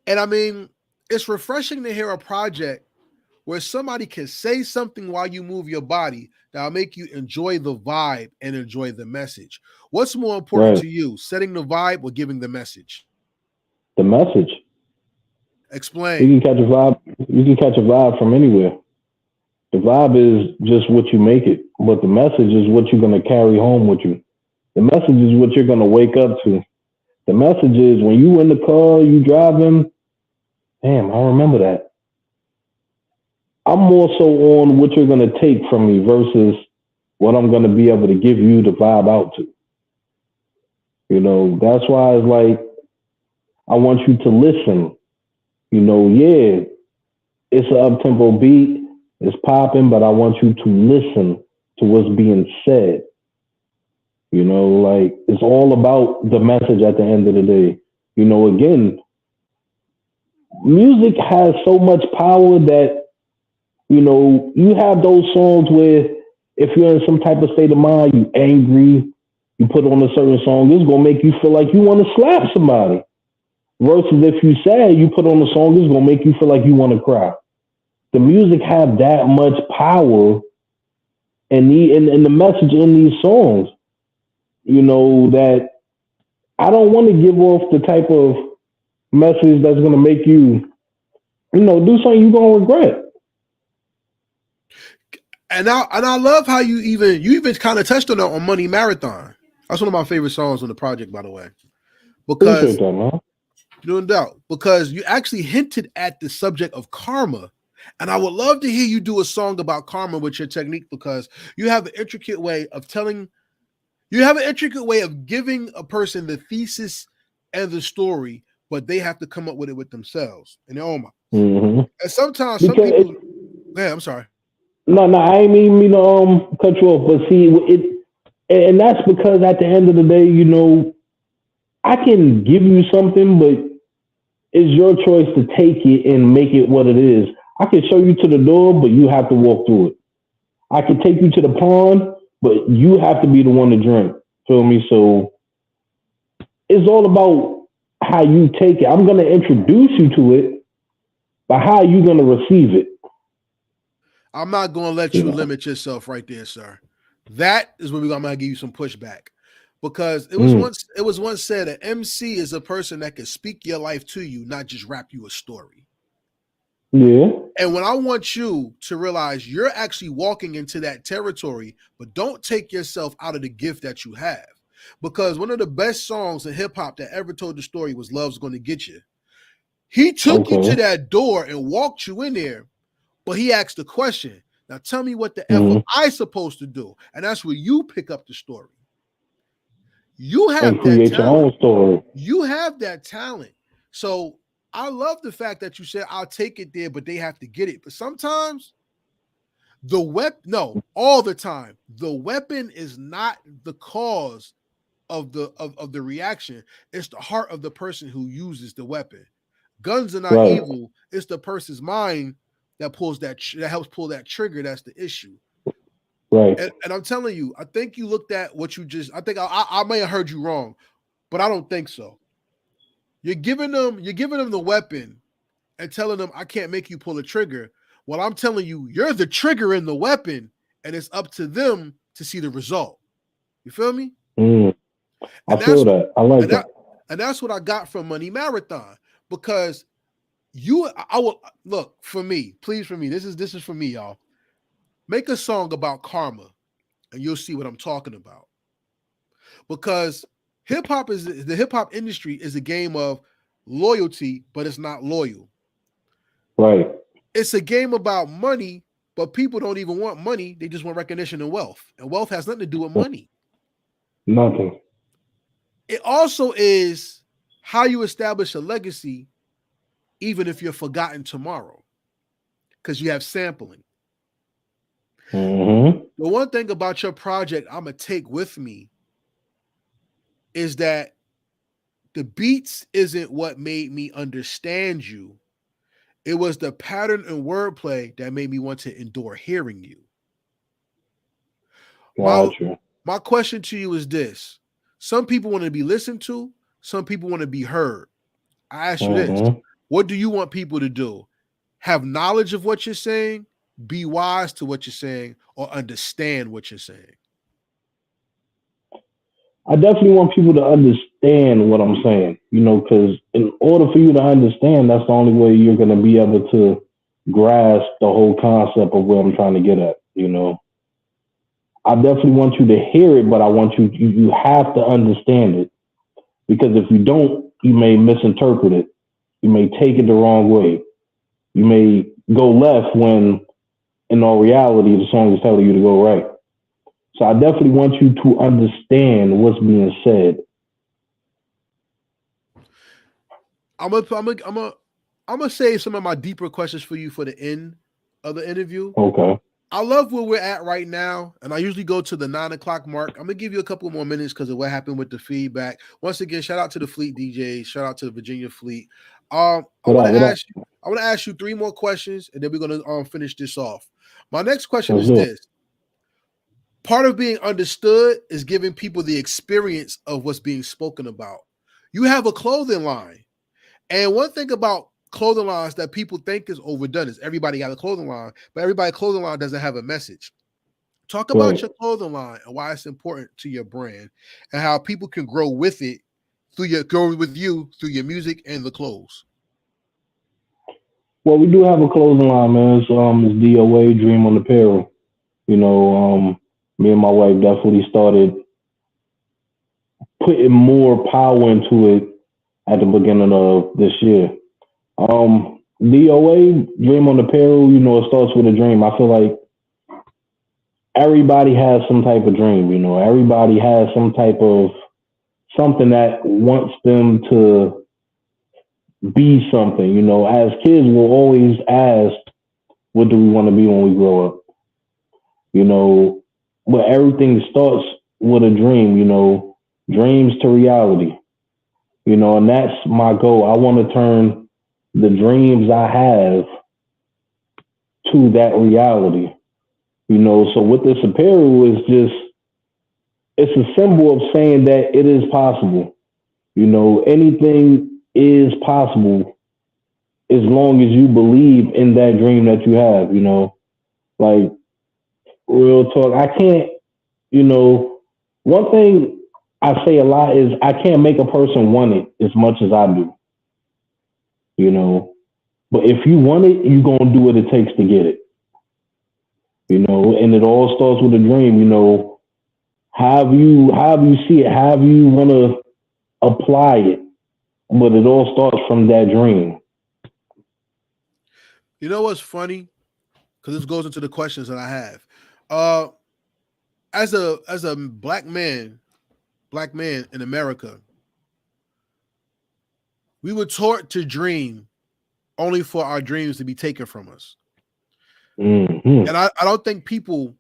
And I mean, it's refreshing to hear a project where somebody can say something while you move your body that'll make you enjoy the vibe and enjoy the message. What's more important to you, setting the vibe or giving the message? The message. Explain. You can catch a vibe. You can catch a vibe from anywhere. The vibe is just what you make it, but the message is what you're going to carry home with you. The message is what you're going to wake up to. The message is when you in the car, you driving. Damn, I remember that. I'm more so on what you're going to take from me versus what I'm going to be able to give you the vibe out to. That's why it's like, I want you to listen. Yeah, it's an up-tempo beat. It's popping, but I want you to listen to what's being said. Like it's all about the message at the end of the day. Again, music has so much power that, you have those songs where if you're in some type of state of mind, you angry, you put on a certain song, it's going to make you feel like you want to slap somebody. Versus if you sad, you put on a song, it's going to make you feel like you want to cry. The music have that much power and the message in these songs, that I don't want to give off the type of message that's going to make you, do something you're going to regret. And I love how you even kind of touched on Money Marathon. That's one of my favorite songs on the project, by the way. Because that, man. No doubt. Because you actually hinted at the subject of karma. And I would love to hear you do a song about karma with your technique because you have an intricate way of giving a person the thesis and the story, but they have to come up with it with themselves in their own mind. Mm-hmm. And sometimes some people. I'm sorry. No, I ain't mean me to cut you off, but see and that's because at the end of the day, I can give you something, but it's your choice to take it and make it what it is. I can show you to the door, but you have to walk through it. I can take you to the pond, but you have to be the one to drink. Feel me? So it's all about how you take it. I'm going to introduce you to it, but how are you going to receive it? I'm not going to let you limit yourself right there, sir. That is where I'm going to give you some pushback. Because it was once said an MC is a person that can speak your life to you, not just rap you a story. Yeah. And when I want you to realize you're actually walking into that territory, but don't take yourself out of the gift that you have. Because one of the best songs in hip hop that ever told the story was Love's Gonna Get You. He took you to that door and walked you in there, but he asked the question, now tell me what the F am I supposed to do? And that's where you pick up the story. You have and create your own story. You have that talent. So I love the fact that you said I'll take it there, but they have to get it. But sometimes all the time, the weapon is not the cause of the reaction. It's the heart of the person who uses the weapon. Guns are not evil. It's the person's mind that helps pull that trigger. That's the issue. Right. And I'm telling you, I think you looked at what you just. I think I may have heard you wrong, but I don't think so. You're giving them the weapon and telling them I can't make you pull a trigger. Well, I'm telling you, you're the trigger in the weapon, and it's up to them to see the result. You feel me? I feel that. I like that. And that's what I got from Money Marathon, because I will look for me, please, for me. This is for me, y'all. Make a song about karma, and you'll see what I'm talking about. Because the hip hop industry is a game of loyalty, but it's not loyal. Right. It's a game about money, but people don't even want money. They just want recognition and wealth. And wealth has nothing to do with money. Nothing. It also is how you establish a legacy, even if you're forgotten tomorrow, because you have sampling. The one thing about your project I'm going to take with me is that the beats isn't what made me understand you. It was the pattern and wordplay that made me want to endure hearing you. Gotcha. My question to you is this. Some people want to be listened to. Some people want to be heard. I ask you this. What do you want people to do? Have knowledge of what you're saying, be wise to what you're saying, or understand what you're saying? I definitely want people to understand what I'm saying, because in order for you to understand, that's the only way you're going to be able to grasp the whole concept of where I'm trying to get at, I definitely want you to hear it, but I want you have to understand it, because if you don't, you may misinterpret it. You may take it the wrong way. You may go left when in all reality, the song is telling you to go right. So I definitely want you to understand what's being said. I'm gonna save some of my deeper questions for you for the end of the interview. Okay. I love where we're at right now, and I usually go to the 9:00 mark. I'm gonna give you a couple more minutes because of what happened with the feedback. Once again, shout out to the Fleet DJs, shout out to the Virginia Fleet. I want to ask you 3 more questions, and then we're gonna finish this off. My next question is this. Part of being understood is giving people the experience of what's being spoken about. You have a clothing line. And one thing about clothing lines that people think is overdone is everybody got a clothing line, but everybody's clothing line doesn't have a message. Talk about your clothing line and why it's important to your brand and how people can grow with it through your music and the clothes. Well, we do have a clothing line, man. It's DOA, Dream on Apparel. Me and my wife definitely started putting more power into it at the beginning of this year. DOA, Dream on Apparel, it starts with a dream. I feel like everybody has some type of dream, everybody has some type of something that wants them to be something. As kids, we'll always ask, what do we want to be when we grow up? But everything starts with a dream, dreams to reality, and that's my goal. I want to turn the dreams I have to that reality, so with this apparel it's a symbol of saying that it is possible. Anything is possible as long as you believe in that dream that you have, like real talk. I can't, one thing I say a lot is I can't make a person want it as much as I do, But if you want it, you're gonna do what it takes to get it. And it all starts with a dream. How you see it, how you want to apply it, but it all starts from that dream. You know what's funny? Because this goes into the questions that I have. As a black man in America, we were taught to dream only for our dreams to be taken from us. Mm-hmm. And I don't think people,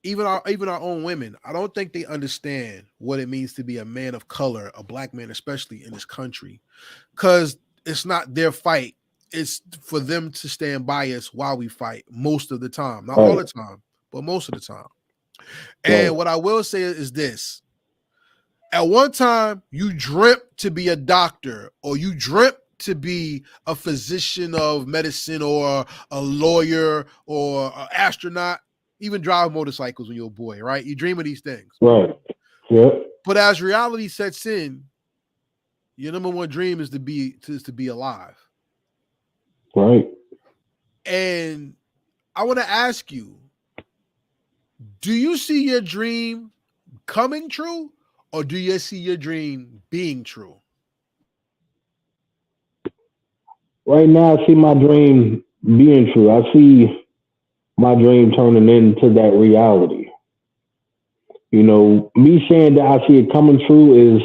even our own women, I don't think they understand what it means to be a man of color, a black man, especially in this country, because it's not their fight. It's for them to stand by us while we fight most of the time. Not all the time, but most of the time. And what I will say is this. At one time, you dreamt to be a doctor, or you dreamt to be a physician of medicine, or a lawyer, or an astronaut, even drive motorcycles when you're a boy, right? You dream of these things. Right. Yep. But as reality sets in, your number one dream is to be alive. Right. And I want to ask you, do you see your dream coming true, or do you see your dream being true? Right now, I see my dream being true. I see my dream turning into that reality. Me saying that I see it coming true is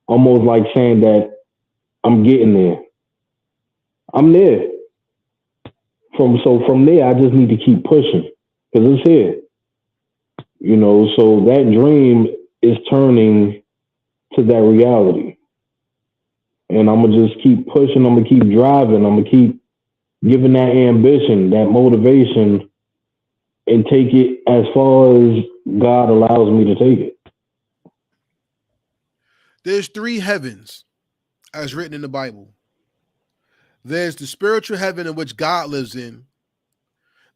almost like saying that I'm getting there. I'm there. From there, I just need to keep pushing because it's here. So that dream is turning to that reality. And I'm going to just keep pushing. I'm going to keep driving. I'm going to keep giving that ambition, that motivation, and take it as far as God allows me to take it. There's 3 heavens as written in the Bible. There's the spiritual heaven in which God lives in.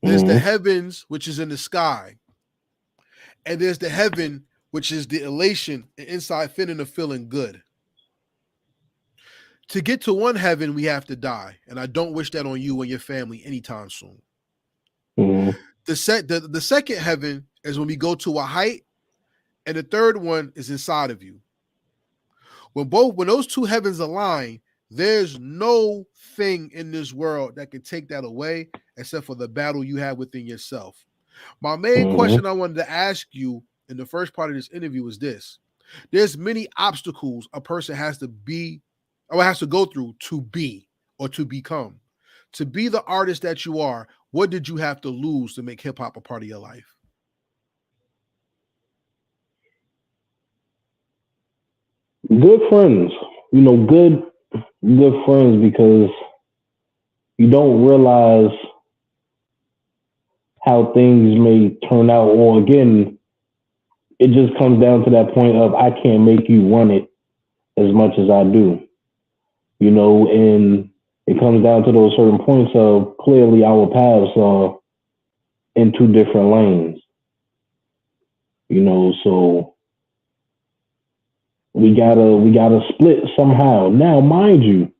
There's the heavens, which is in the sky. And there's the heaven, which is the elation and inside feeling of feeling good. To get to one heaven, we have to die. And I don't wish that on you and your family anytime soon. Mm-hmm. The second heaven is when we go to a height, and the third one is inside of you. When those 2 heavens align, there's no thing in this world that can take that away except for the battle you have within yourself. My main question I wanted to ask you in the first part of this interview is this. There's many obstacles a person has to go through to be or to become. To be the artist that you are, what did you have to lose to make hip hop a part of your life? Good friends, good friends, because you don't realize how things may turn out. Or again, it just comes down to that point of I can't make you want it as much as I do. And it comes down to those certain points of clearly our paths are in 2 different lanes. So we gotta split somehow. Now, mind you,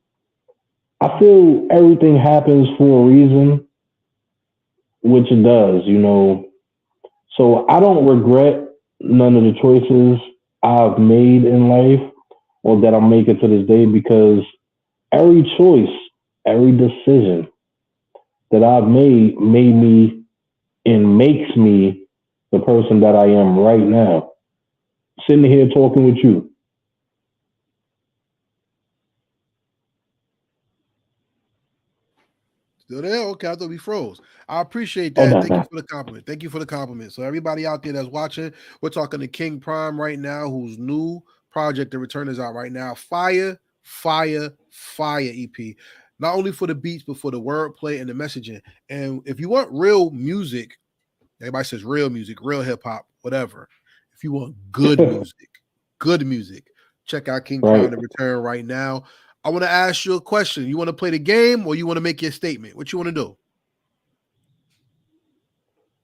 I feel everything happens for a reason, which it does, So I don't regret none of the choices I've made in life or that I'm making to this day, because every choice, every decision that I've made me and makes me the person that I am right now. Sitting here talking with you. Still there? Okay, I thought we froze. I appreciate that. No. Thank you for the compliment. Thank you for the compliment. So everybody out there that's watching, we're talking to King Priimme right now, whose new project, The Return, is out right now. Fire EP. Not only for the beats, but for the wordplay and the messaging. And if you want real music, everybody says real music, real hip hop, whatever. If you want good music, check out King Priimme, The Return right now. I want to ask you a question. You want to play the game or you want to make your statement? What you want to do?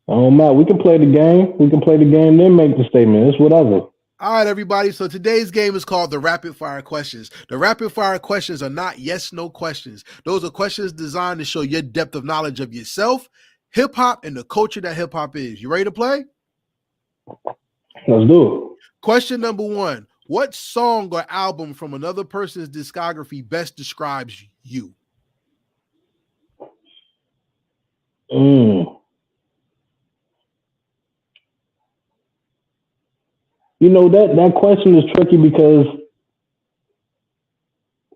Oh, man, we can play the game. We can play the game, then make the statement. It's whatever. All right, everybody. So today's game is called the Rapid Fire Questions. The Rapid Fire Questions are not yes/no questions. Those are questions designed to show your depth of knowledge of yourself, hip hop, and the culture that hip hop is. You ready to play? Let's do Question number 1. What song or album from another person's discography best describes you? it. You know, that question is tricky because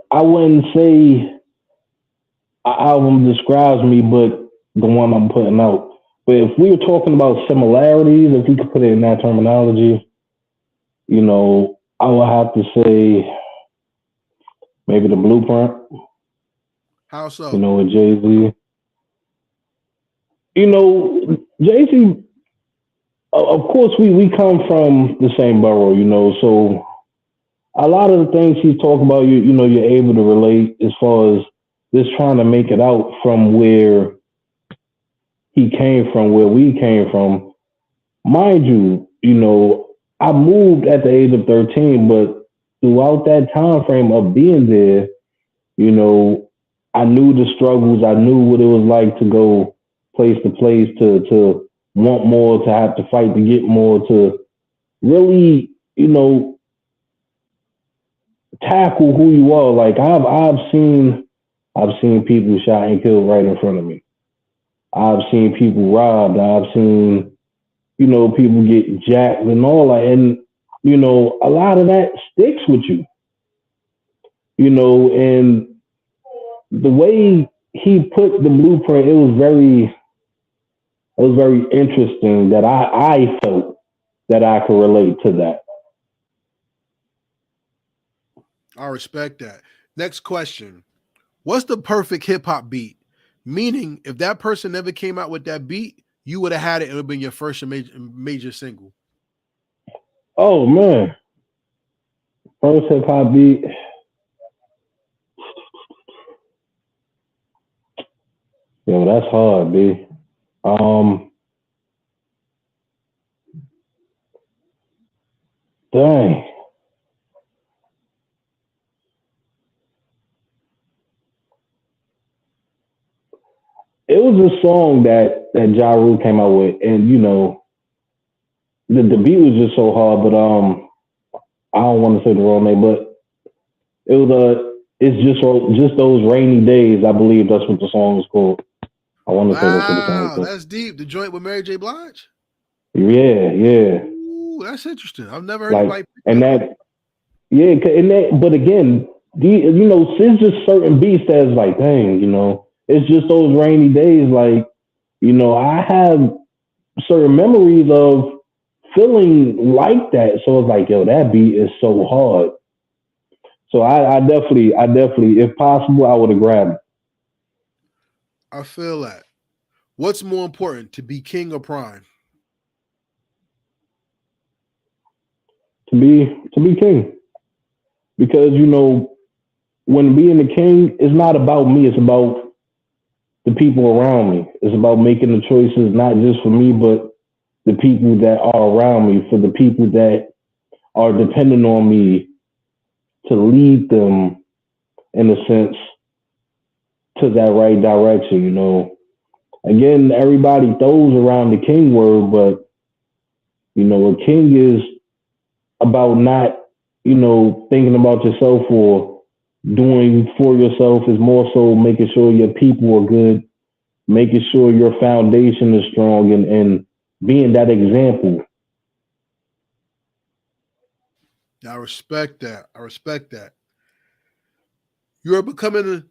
I wouldn't say an album describes me, but the one I'm putting out. But if we were talking about similarities, if we could put it in that terminology, you know, I would have to say maybe The Blueprint, How so? you know, with Jay-Z. You know, Jay-Z, of course, we come from the same borough, you know, so a lot of the things he's talking about, you know, you're able to relate as far as just trying to make it out from where he came from, where we came from. Mind you, you know, I moved at the age of 13, but throughout that time frame of being there, you know, I knew the struggles. I knew what it was like to go place to place, to want more, to have to fight to get more, to really, you know, tackle who you are. Like I've seen people shot and killed right in front of me. I've seen people robbed. I've seen, you know, people get jacked and all that. And, you know, a lot of that sticks with you. You know, and the way he put the blueprint, it was very interesting that I felt that I could relate to that. I respect that. Next question. What's the perfect hip hop beat? Meaning, if that person never came out with that beat, you would have had it. It would have been your first major single. Oh man, first hip hop beat. Yo, that's hard, B. Dang. It was a song that Ja Rule came out with, and you know, the beat was just so hard. But I don't want to say the wrong name, but it was it's just those rainy days. I believe that's what the song is called. I want to say that's what the song is Wow, called. that's deep. The joint with Mary J. Blige? Yeah, yeah. Ooh, that's interesting. I've never heard Like, anybody pick and that. that, yeah, and that. But again, you know, it's just certain beats that's like, dang, you know, it's just those rainy days. Like, you know, I have certain memories of feeling like that. So it's like, yo, that beat is so hard. So I definitely, if possible, I would have grabbed it. I feel that. What's more important, to be king or prime? To be king. Because, you know, when being the king, it's not about me, it's about the people around me. It's about making the choices not just for me, but the people that are around me, for the people that are dependent on me to lead them, in a sense, to that right direction, you know. Again, everybody throws around the king word, but, you know, a king is about not, you know, thinking about yourself or doing for yourself. Is more so making sure your people are good, making sure your foundation is strong, and being that example. I respect that. I respect that. You're becoming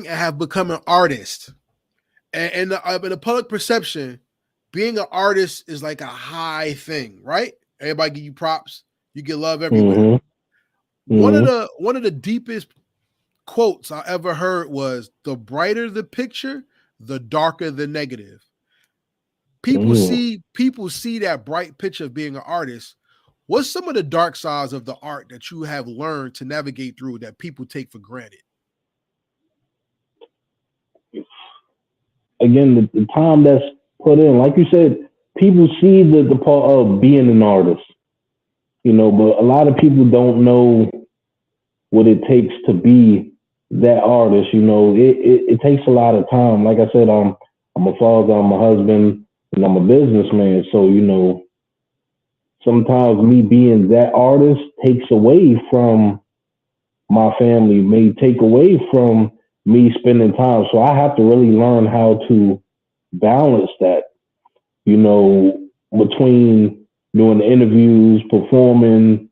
and have become an artist. And in the public perception, being an artist is like a high thing, right? Everybody give you props. You get love everywhere. Mm-hmm. One of the deepest quotes I ever heard was, the brighter the picture, the darker the negative. People see that bright picture of being an artist. What's some of the dark sides of the art that you have learned to navigate through that people take for granted? Again, the time that's put in, like you said, people see the part of being an artist. you know, but a lot of people don't know what it takes to be that artist. You know, it takes a lot of time. Like I said, I'm a father, I'm a husband, and I'm a businessman. So, you know, sometimes me being that artist takes away from my family, may take away from me spending time. So I have to really learn how to balance that, you know, between doing interviews, performing,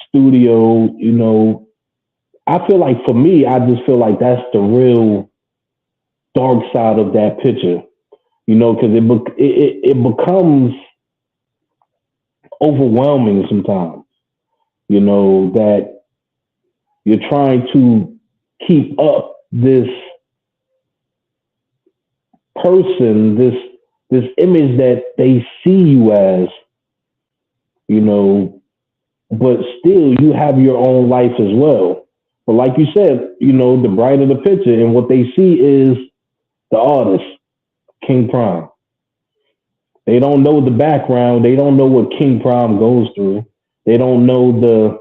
studio, you know. I feel like for me, I just feel like that's the real dark side of that picture, you know, because it becomes overwhelming sometimes, you know, that you're trying to keep up this person, this image that they see you as, you know, but still you have your own life as well. But like you said, you know, the brighter the picture, and what they see is the artist, King Priimme. They don't know the background. They don't know what King Priimme goes through. They don't know the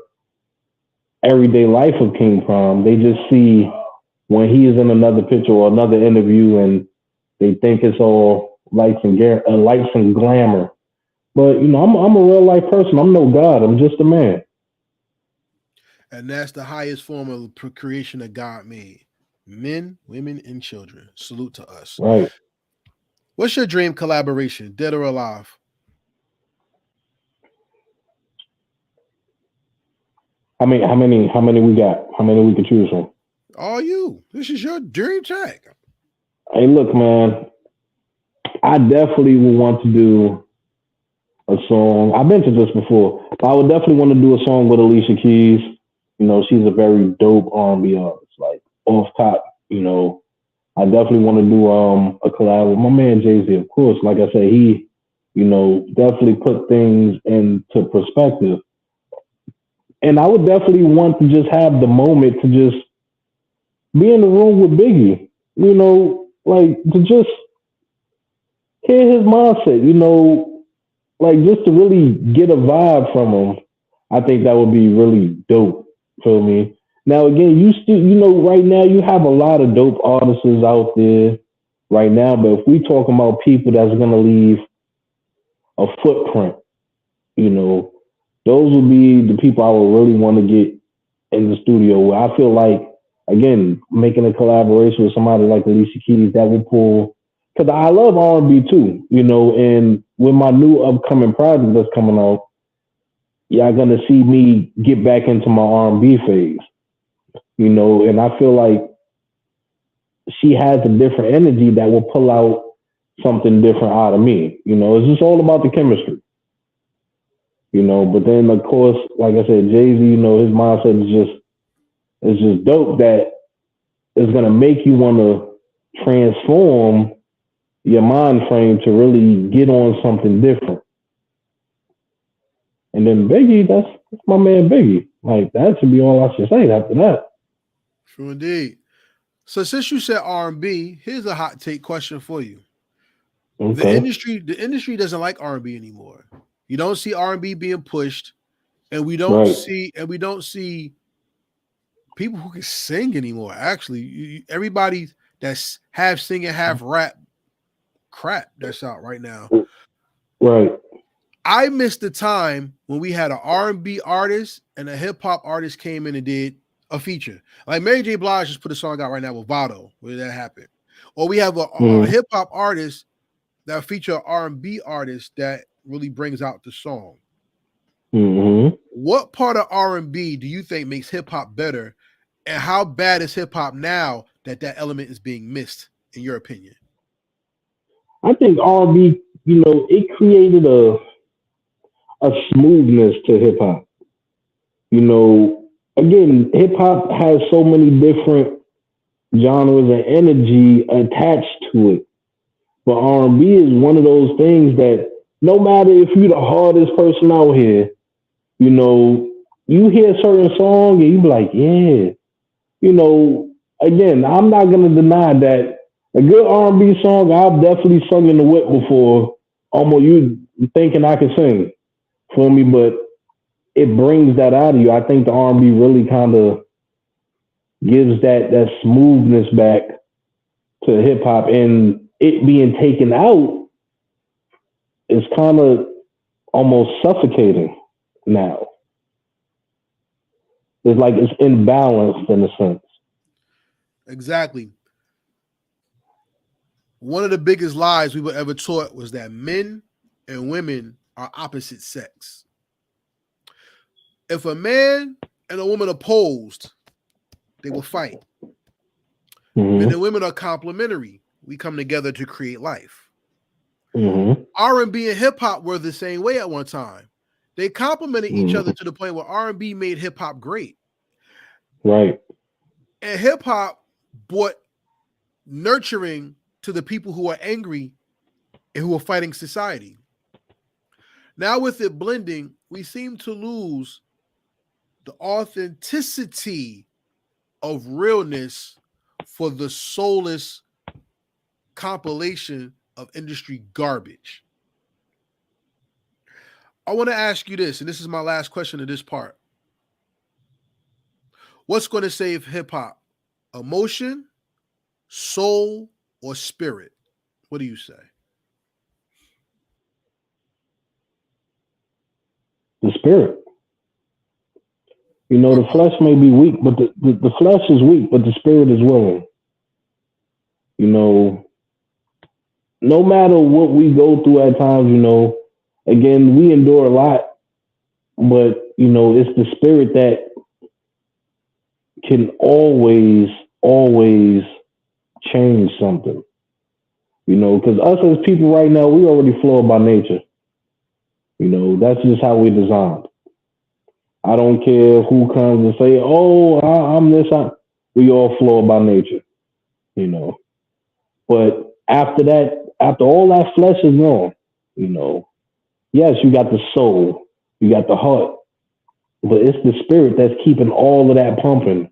everyday life of King Priimme. They just see when he is in another picture or another interview, and they think it's all lights and glamour. But you know, I'm a real life person. I'm no god. I'm just a man. And that's the highest form of procreation that God made. Men, women, and children. Salute to us. Right. What's your dream collaboration, dead or alive? How many we got? How many we can choose from? All you. This is your dream track. Hey, look, man. I definitely would want to do a song. I mentioned this before, but I would definitely want to do a song with Alicia Keys. You know, she's a very dope R&B artist. Like off top, you know, I definitely want to do a collab with my man Jay-Z. Of course, like I said, he, you know, definitely put things into perspective. And I would definitely want to just have the moment to just be in the room with Biggie. You know, like to just hear his mindset. You know, like just to really get a vibe from him. I think that would be really dope. Feel me? Now again, you still, you know, right now you have a lot of dope artists out there right now, but if we talking about people that's gonna leave a footprint, you know, those would be the people I would really want to get in the studio with. I feel like, again, making a collaboration with somebody like Alicia Keys, that would pull, because I love R&B too, you know, and with my new upcoming project that's coming out, y'all gonna see me get back into my R&B phase, you know, and I feel like she has a different energy that will pull out something different out of me. You know, it's just all about the chemistry. You know, but then of course, like I said, Jay-Z, you know, his mindset is just dope, that is gonna make you want to transform your mind frame to really get on something different. And then Biggie, that's my man Biggie. Like that should be all I should say after that. True indeed. So since you said R&B, here's a hot take question for you. Okay. The industry doesn't like R&B anymore. You don't see R&B being pushed, and we don't Right. see people who can sing anymore. Actually, everybody that's half singing, half rap crap that's out right now. Right. I missed the time when we had an R&B artist and a hip hop artist came in and did a feature. Like Mary J. Blige just put a song out right now with Vado, where that happened. Or we have a hip hop artist that feature an R&B artist that really brings out the song. Mm-hmm. What part of R&B do you think makes hip hop better, and how bad is hip hop now that element is being missed, in your opinion? I think R&B, you know, it created a smoothness to hip hop. You know, again, hip hop has so many different genres and energy attached to it. But R&B is one of those things that no matter if you're the hardest person out here, you know, you hear a certain song and you be like, yeah. You know, again, I'm not gonna deny that a good R&B song, I've definitely sung in the whip before, almost you thinking I can sing for me, but it brings that out of you. I think the R&B really kind of gives that smoothness back to hip hop, and it being taken out is kind of almost suffocating now. It's like it's imbalanced in a sense. Exactly. One of the biggest lies we were ever taught was that men and women are opposite sex. If a man and a woman opposed, they will fight. Mm-hmm. Men and women are complementary. We come together to create life. Mm-hmm. R&B and hip hop were the same way at one time. They complemented each other to the point where R&B made hip hop great. Right. And hip hop brought nurturing to the people who are angry and who are fighting society. Now with it blending, we seem to lose the authenticity of realness for the soulless compilation of industry garbage. I want to ask you this, and this is my last question of this part. What's going to save hip hop? Emotion, soul, or spirit? What do you say? The spirit. You know, the flesh may be weak, but the flesh is weak, but the spirit is willing. You know, no matter what we go through at times, you know, again, we endure a lot, but, you know, it's the spirit that can always change something. You know, because us as people right now, we already flawed by nature. You know, that's just how we're designed. I don't care who comes and say, "Oh, I'm this." We all flawed by nature, you know. But after that, after all that flesh is gone, you know, yes, you got the soul, you got the heart, but it's the spirit that's keeping all of that pumping.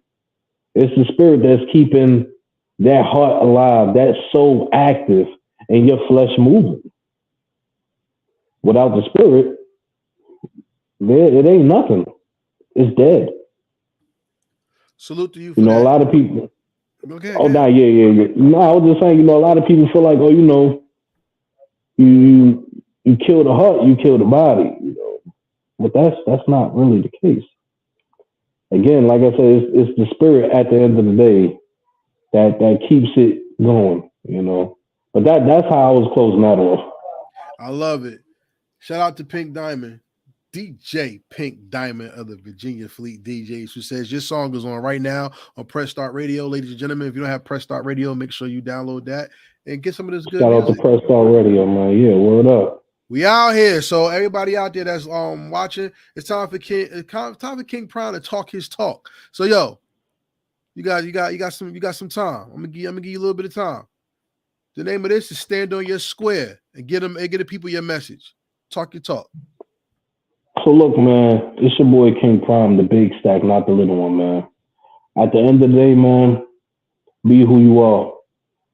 It's the spirit that's keeping that heart alive, that soul active, and your flesh moving. Without the spirit, it ain't nothing. It's dead. Salute to you for You know, that. a lot of people. Okay, Oh, nah, yeah. No, I was just saying, you know, a lot of people feel like, oh, you know, you kill the heart, you kill the body, you know. But that's not really the case. Again, like I said, it's the spirit at the end of the day that keeps it going, you know. But that's how I was closing that off. I love it. Shout out to Pink Diamond, DJ Pink Diamond of the Virginia Fleet DJs, who says your song is on right now on Press Start Radio. Ladies and gentlemen, if you don't have Press Start Radio, make sure you download that and get some of this good Shout out music. to Press Start Radio, man. Yeah, word up. We out here. So everybody out there that's watching, it's time for King Priimme to talk his talk. So yo, you got some time. I'm gonna give you a little bit of time. The name of this is Stand on Your Square and get the people your message. Talk your talk. So look, man, it's your boy King Priimme, the big stack, not the little one, man. At the end of the day, man, be who you are.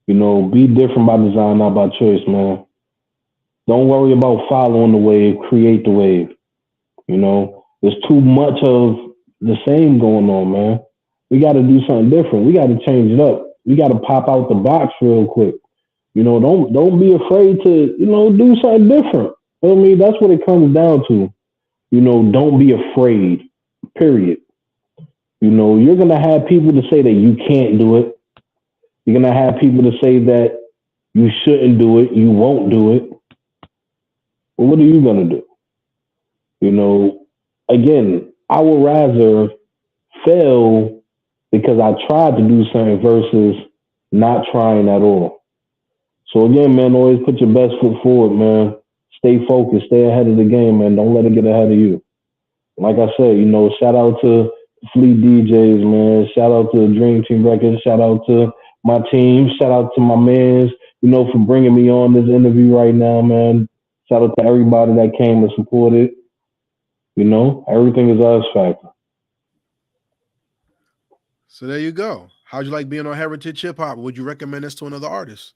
You know, be different by design, not by choice, man. Don't worry about following the wave, create the wave. You know, there's too much of the same going on, man. We got to do something different. We got to change it up. We got to pop out the box real quick. You know, don't be afraid to, you know, do something different. You know what I mean? That's what it comes down to. You know, don't be afraid, period. You know, you're going to have people to say that you can't do it. You're going to have people to say that you shouldn't do it, you won't do it. Well, what are you going to do? You know, again, I would rather fail because I tried to do something versus not trying at all. So again, man, always put your best foot forward, man. Stay focused, stay ahead of the game, man. Don't let it get ahead of you. Like I said, you know, shout out to Fleet DJs, man. Shout out to Dream Team Records. Shout out to my team. Shout out to my mans, you know, for bringing me on this interview right now, man. Shout out to everybody that came and supported. You know, everything is us factor. So there you go. How'd you like being on Heritage Hip Hop? Would you recommend this to another artist?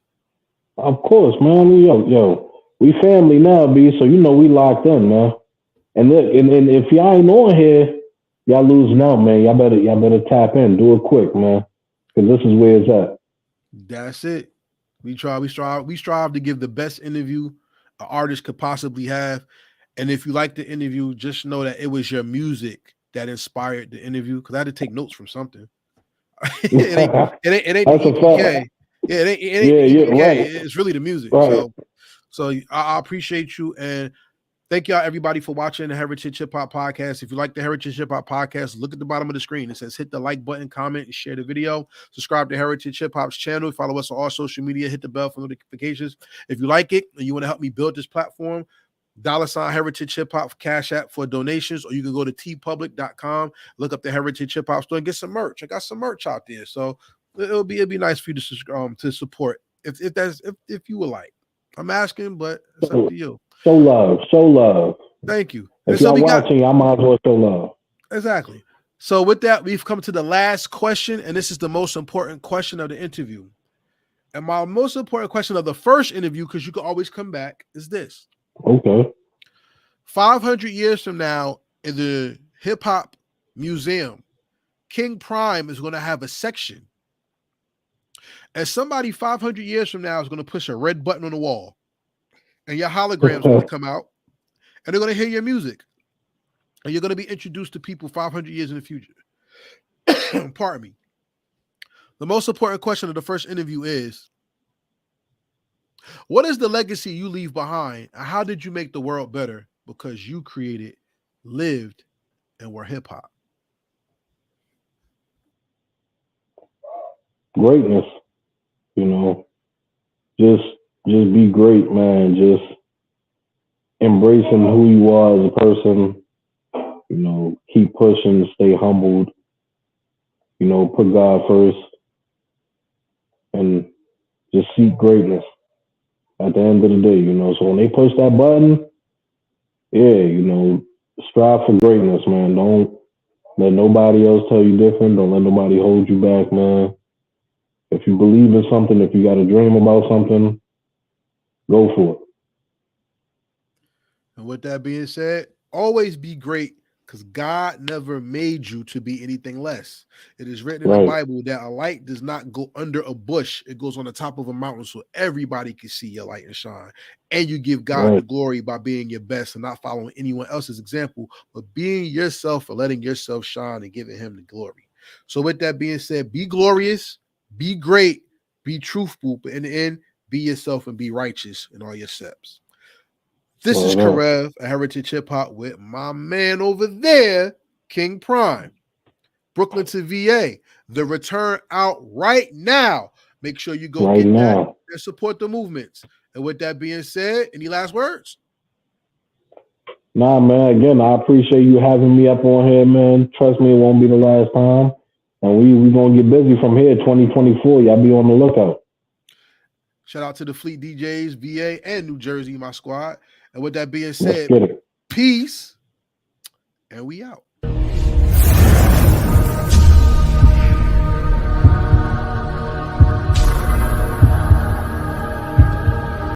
Of course, man. Yo, we family now, B. So you know we locked in, man. And look, and if y'all ain't on here, y'all losing out, man. Y'all better tap in. Do it quick, man. Because this is where it's at. That's it. We strive to give the best interview an artist could possibly have. And if you like the interview, just know that it was your music that inspired the interview. Because I had to take notes from something. it ain't the That's a EPK. fact. Yeah, it ain't the EPK. right. It's really the music. Right. So I appreciate you, and thank y'all everybody for watching the Heritage Hip Hop Podcast. If you like the Heritage Hip Hop Podcast, look at the bottom of the screen. It says hit the like button, comment, and share the video. Subscribe to Heritage Hip Hop's channel. Follow us on all social media. Hit the bell for notifications. If you like it and you want to help me build this platform, $ Heritage Hip Hop Cash App for donations, or you can go to tpublic.com, look up the Heritage Hip Hop store and get some merch. I got some merch out there, so it'd be nice for you to support if you would like. I'm asking, but it's up to you. Show love. Thank you. If y'all watching, y'all might as well show love. Exactly. So with that, we've come to the last question, and this is the most important question of the interview. And my most important question of the first interview, because you can always come back, is this. Okay. 500 years from now, in the Hip Hop Museum, King Priimme is going to have a section. And somebody 500 years from now is going to push a red button on the wall. And your hologram's going to come out. And they're going to hear your music. And you're going to be introduced to people 500 years in the future. Pardon me. The most important question of the first interview is, what is the legacy you leave behind? And how did you make the world better? Because you created, lived, and were hip-hop. Greatness. Just be great, man. Just embracing who you are as a person, keep pushing, stay humbled, put God first, and just seek greatness at the end of the day, So when they push that button, strive for greatness, man. Don't let nobody else tell you different. Don't let nobody hold you back, man. If you believe in something, if you got a dream about something, go for it. And with that being said, always be great, because God never made you to be anything less. It is written in the Bible that a light does not go under a bush. It goes on the top of a mountain so everybody can see your light and shine. And you give God the glory by being your best and not following anyone else's example, but being yourself and letting yourself shine and giving him the glory. So with that being said, be glorious, be great, be truthful, but in the end, be yourself and be righteous in all your steps. This is Karev, a Heritage Hip Hop, with my man over there, King Priimme. Brooklyn to VA. The return out right now. Make sure you go get that and support the movements. And with that being said, any last words? Nah, man. Again, I appreciate you having me up on here, man. Trust me, it won't be the last time. And we going to get busy from here, 2024. Y'all be on the lookout. Shout out to the Fleet DJs, VA, and New Jersey, my squad. And with that being said, peace, and we out.